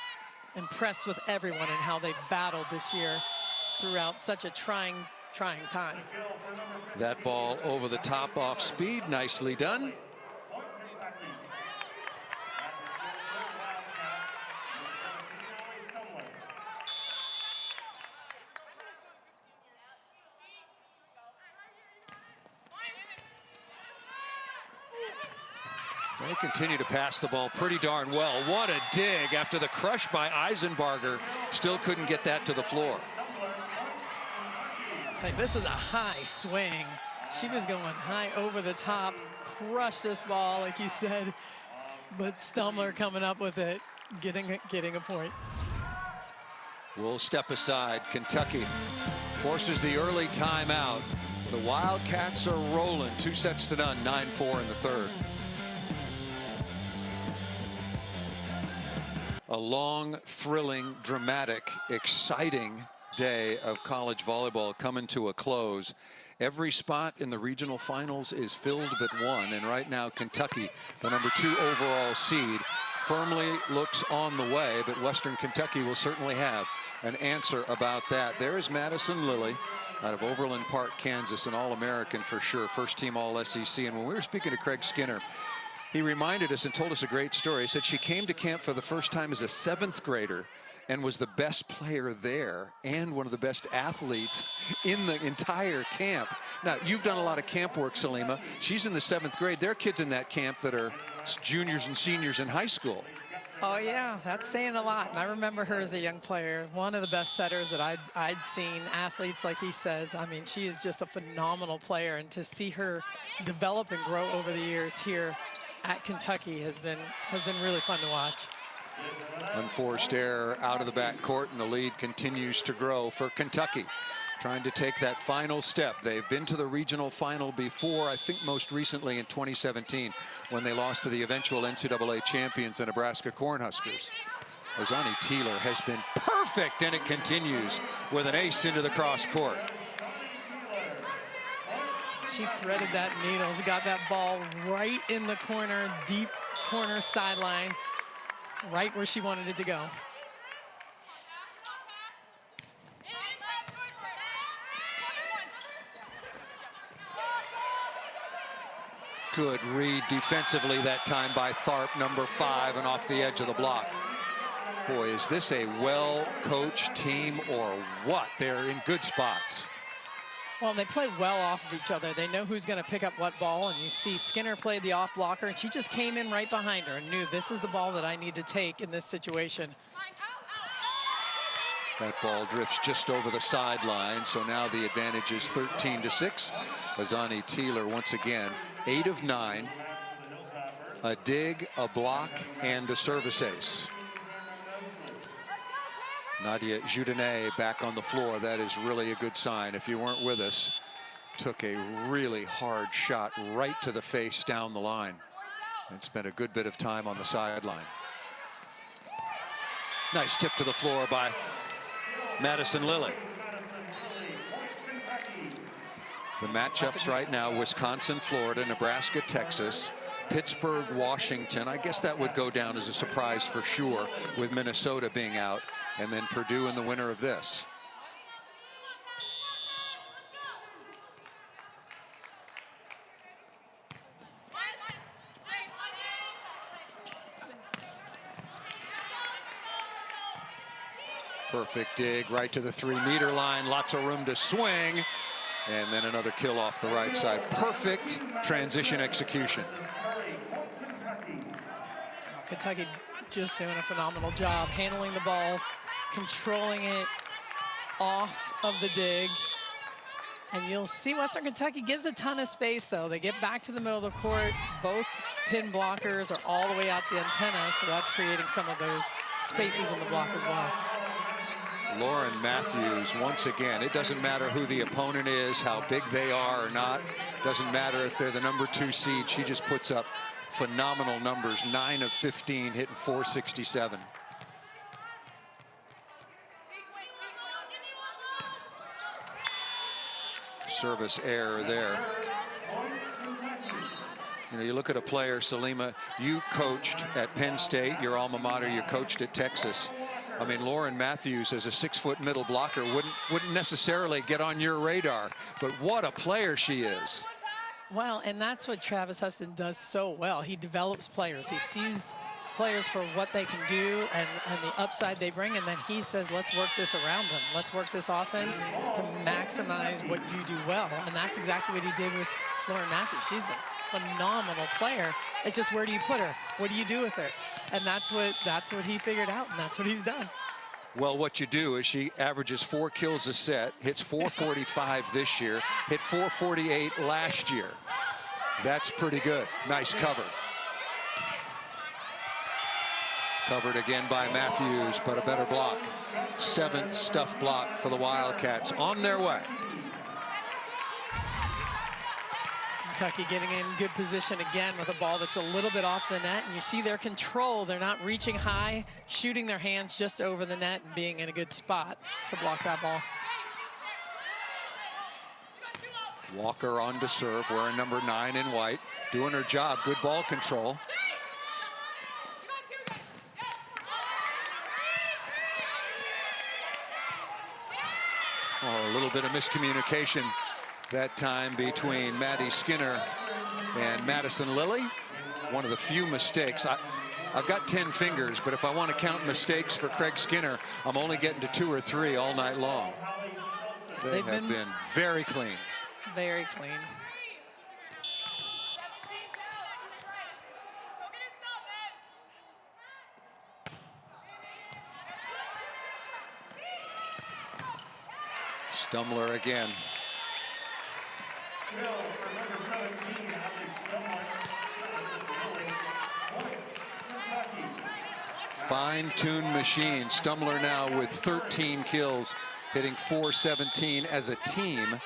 B: Impressed with everyone and how they battled this year throughout such a trying time.
A: That ball over the top off speed, nicely done. They continue to pass the ball pretty darn well. What a dig after the crush by Eisenbarger. Still couldn't get that to the floor.
B: This is a high swing. She was going high over the top, crushed this ball, like you said, but Stumler coming up with it, getting a point.
A: We'll step aside. Kentucky forces the early timeout. The Wildcats are rolling, 2-0, 9-4 in the third. A long, thrilling, dramatic, exciting day of college volleyball coming to a close. Every spot in the regional finals is filled but one, and right now Kentucky, the number 2 overall seed, firmly looks on the way, but Western Kentucky will certainly have an answer about that. There is Madison Lilly out of Overland Park, Kansas, an All-American for sure, first team All-SEC. And when we were speaking to Craig Skinner, he reminded us and told us a great story. He said she came to camp for the first time as a 7th grader and was the best player there and one of the best athletes in the entire camp. Now, you've done a lot of camp work, Salima. She's in the 7th grade. There are kids in that camp that are juniors and seniors in high school.
B: Oh, yeah, that's saying a lot. And I remember her as a young player, one of the best setters that I'd seen, athletes, like he says. I mean, she is just a phenomenal player. And to see her develop and grow over the years here at Kentucky has been really fun to watch.
A: Unforced error out of the backcourt, and the lead continues to grow for Kentucky, trying to take that final step. They've been to the regional final before, I think most recently in 2017, when they lost to the eventual NCAA champions, the Nebraska Cornhuskers. Azani Teeler has been perfect, and it continues with an ace into the cross court.
B: She threaded that needle. She got that ball right in the corner, deep corner sideline, right where she wanted it to go.
A: Good read defensively that time by Tharp, number 5, and off the edge of the block. Boy, is this a well-coached team or what? They're in good spots.
B: Well, they play well off of each other. They know who's going to pick up what ball, and you see Skinner played the off blocker, and she just came in right behind her and knew this is the ball that I need to take in this situation.
A: That ball drifts just over the sideline, so now the advantage is 13-6. Azani Teeler once again, 8 of 9, a dig, a block, and a service ace. Nadia Judenet back on the floor. That is really a good sign. If you weren't with us, took a really hard shot right to the face down the line and spent a good bit of time on the sideline. Nice tip to the floor by Madison Lilly. The matchups right now: Wisconsin, Florida, Nebraska, Texas, Pittsburgh, Washington. I guess that would go down as a surprise for sure, with Minnesota being out, and then Purdue in the winner of this. Perfect dig right to the 3-meter line. Lots of room to swing. And then another kill off the right side. Perfect transition execution.
B: Kentucky just doing a phenomenal job handling the ball, controlling it off of the dig. And you'll see Western Kentucky gives a ton of space, though. They get back to the middle of the court. Both pin blockers are all the way out the antenna, so that's creating some of those spaces in the block as well.
A: Lauren Matthews, once again, it doesn't matter who the opponent is, how big they are or not. Doesn't matter if they're the number 2 seed. She just puts up phenomenal numbers. 9 of 15, hitting .467. Service error there. You know, you look at a player, Salima, you coached at Penn State, your alma mater, you coached at Texas. I mean, Lauren Matthews as a 6-foot middle blocker wouldn't necessarily get on your radar, but what a player she is.
B: Well, and that's what Travis Huston does so well. He develops players. He sees players for what they can do and the upside they bring, and then he says, let's work this around them. Let's work this offense to maximize what you do well. And that's exactly what he did with Lauren Matthews. She's a phenomenal player. It's just, where do you put her? What do you do with her? And that's what he figured out, and that's what he's done.
A: Well, what you do is she averages 4 kills a set, hits .445 this year, hit .448 last year. That's pretty good. Nice cover. Covered again by Matthews, but a better block. 7th stuff block for the Wildcats, on their way.
B: Kentucky getting in good position again with a ball that's a little bit off the net, and you see their control. They're not reaching high, shooting their hands just over the net and being in a good spot to block that ball.
A: Walker on to serve, wearing number 9 in white, doing her job. Good ball control. little bit of miscommunication that time between Maddie Skinner and Madison Lilly. One of the few mistakes. I've got 10 fingers, but if I want to count mistakes for Craig Skinner, I'm only getting to 2 or 3 all night long. They've been very clean.
B: Very clean.
A: Stumler again. Fine-tuned machine. Stumler now with 13 kills, hitting .417 as a team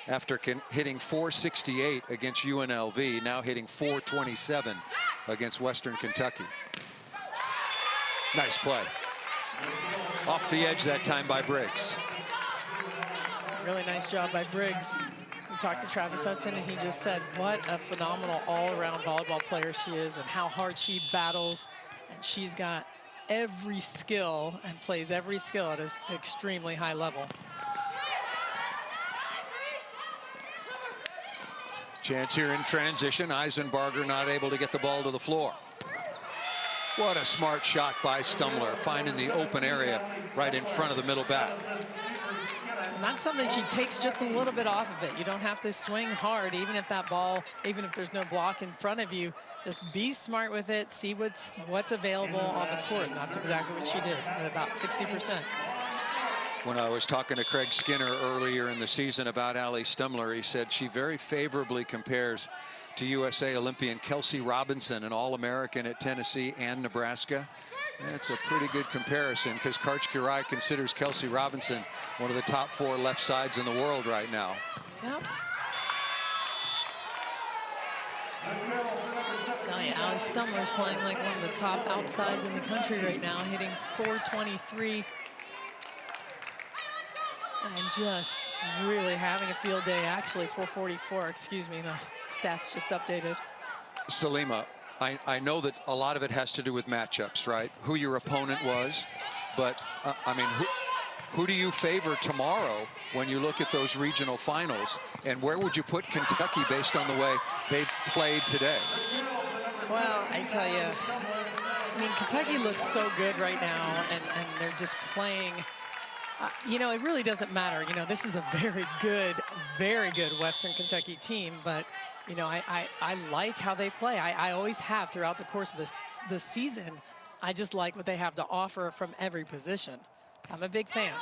A: after hitting .468 against UNLV, now hitting .427 against Western Kentucky. Nice play. Off the edge that time by Briggs.
B: Really nice job by Briggs. We talked to Travis Hudson, and he just said what a phenomenal all-around volleyball player she is and how hard she battles. And she's got every skill and plays every skill at an extremely high level.
A: Chance here in transition. Eisenbarger not able to get the ball to the floor. What a smart shot by Stumler, finding the open area right in front of the middle back.
B: And that's something she takes just a little bit off of it. You don't have to swing hard, even if that ball, even if there's no block in front of you. Just be smart with it, see what's available on the court. And that's exactly what she did at about 60%.
A: When I was talking to Craig Skinner earlier in the season about Allie Stumler, he said she very favorably compares to USA Olympian Kelsey Robinson, an All-American at Tennessee and Nebraska. That's a pretty good comparison because Karch Kirai considers Kelsey Robinson one of the top 4 left sides in the world right now.
B: Yep. I tell you, Allie Stumler is playing like one of the top outsides in the country right now, hitting .423. And just really having a field day. Actually, .444, excuse me, the stats just updated.
A: Salima, I know that a lot of it has to do with matchups, right? Who your opponent was, but I mean, who do you favor tomorrow when you look at those regional finals? And where would you put Kentucky based on the way they've played today?
B: Well, I tell you, I mean, Kentucky looks so good right now, and they're just playing. You know, it really doesn't matter. You know, this is a very good Western Kentucky team, but you know, I like how they play. I always have throughout the course of this season. I just like what they have to offer from every position. I'm a big fan.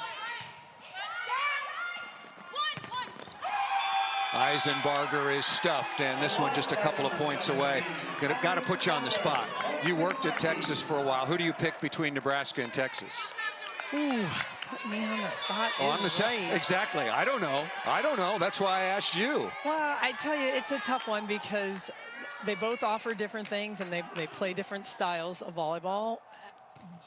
A: Eisenbarger is stuffed, and this one just a couple of points away. Got to put you on the spot. You worked at Texas for a while. Who do you pick between Nebraska and Texas?
B: Ooh, put me on the spot.
A: On the set, exactly. I don't know. That's why I asked you.
B: Well, I tell you, it's a tough one because they both offer different things and they play different styles of volleyball.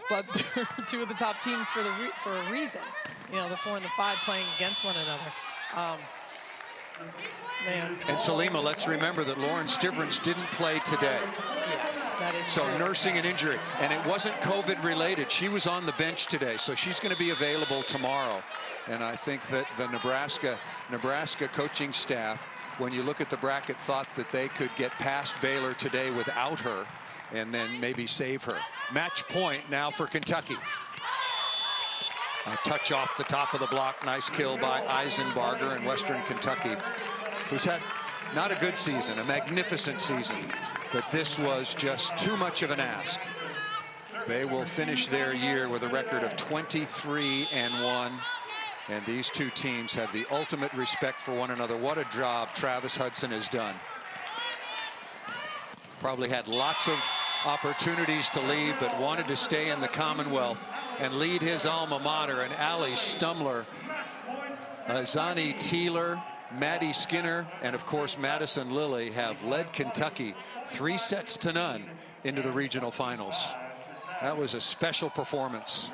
B: But they're 2 of the top teams for a reason. You know, the 4 and the 5 playing against one another. Man.
A: And Salima, let's remember that Lauren Stivrins didn't play today.
B: Yes, that is
A: so
B: true.
A: Nursing an injury, and it wasn't COVID related. She was on the bench today, so she's going to be available tomorrow. And I think that the Nebraska coaching staff, when you look at the bracket, thought that they could get past Baylor today without her and then maybe save her. Match point now for Kentucky. A touch off the top of the block. Nice kill by Eisenbarger in Western Kentucky, who's had not a good season, a magnificent season, but this was just too much of an ask. They will finish their year with a record of 23-1, and these 2 teams have the ultimate respect for one another. What a job Travis Hudson has done. Probably had lots of opportunities to leave, but wanted to stay in the Commonwealth and lead his alma mater. And Allie Stumler, Zani Teeler, Maddie Skinner, and of course Madison Lilly have led Kentucky 3-0 into the regional finals. That was a special performance.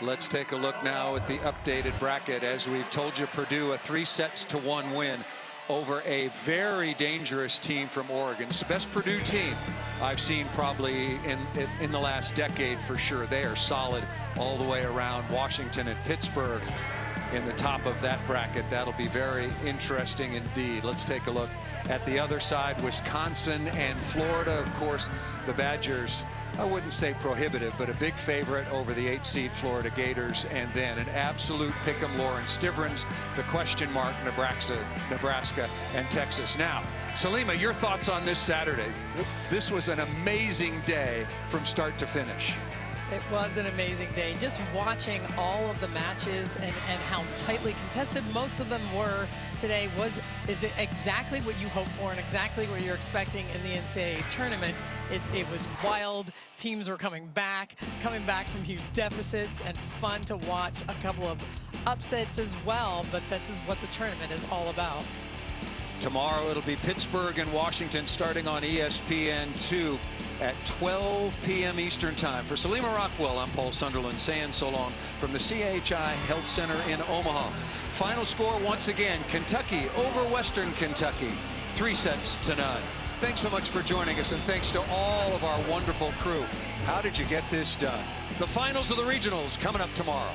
A: Let's take a look now at the updated bracket. As we've told you, Purdue a 3-1 win over a very dangerous team from Oregon. It's the best Purdue team I've seen probably in the last decade for sure. They are solid all the way around. Washington and Pittsburgh in the top of that bracket. That'll be very interesting indeed. Let's take a look at the other side. Wisconsin and Florida. Of course, the Badgers, I wouldn't say prohibitive, but a big favorite over the 8-seed Florida Gators. And then an absolute pick'em, Lauren Stivrins, the question mark, Nebraska and Texas. Now, Salima, your thoughts on this Saturday? This was an amazing day from start to finish.
B: It was an amazing day. Just watching all of the matches and how tightly contested most of them were today is it exactly what you hope for and exactly what you're expecting in the NCAA tournament. It was wild. Teams were coming back from huge deficits, and fun to watch a couple of upsets as well. But this is what the tournament is all about.
A: Tomorrow it'll be Pittsburgh and Washington starting on ESPN2 at 12 p.m. Eastern Time. For Salima Rockwell, I'm Paul Sunderland saying so long from the CHI Health Center in Omaha. Final score once again, Kentucky over Western Kentucky, 3-0. Thanks so much for joining us, and thanks to all of our wonderful crew. How did you get this done? The finals of the regionals coming up tomorrow.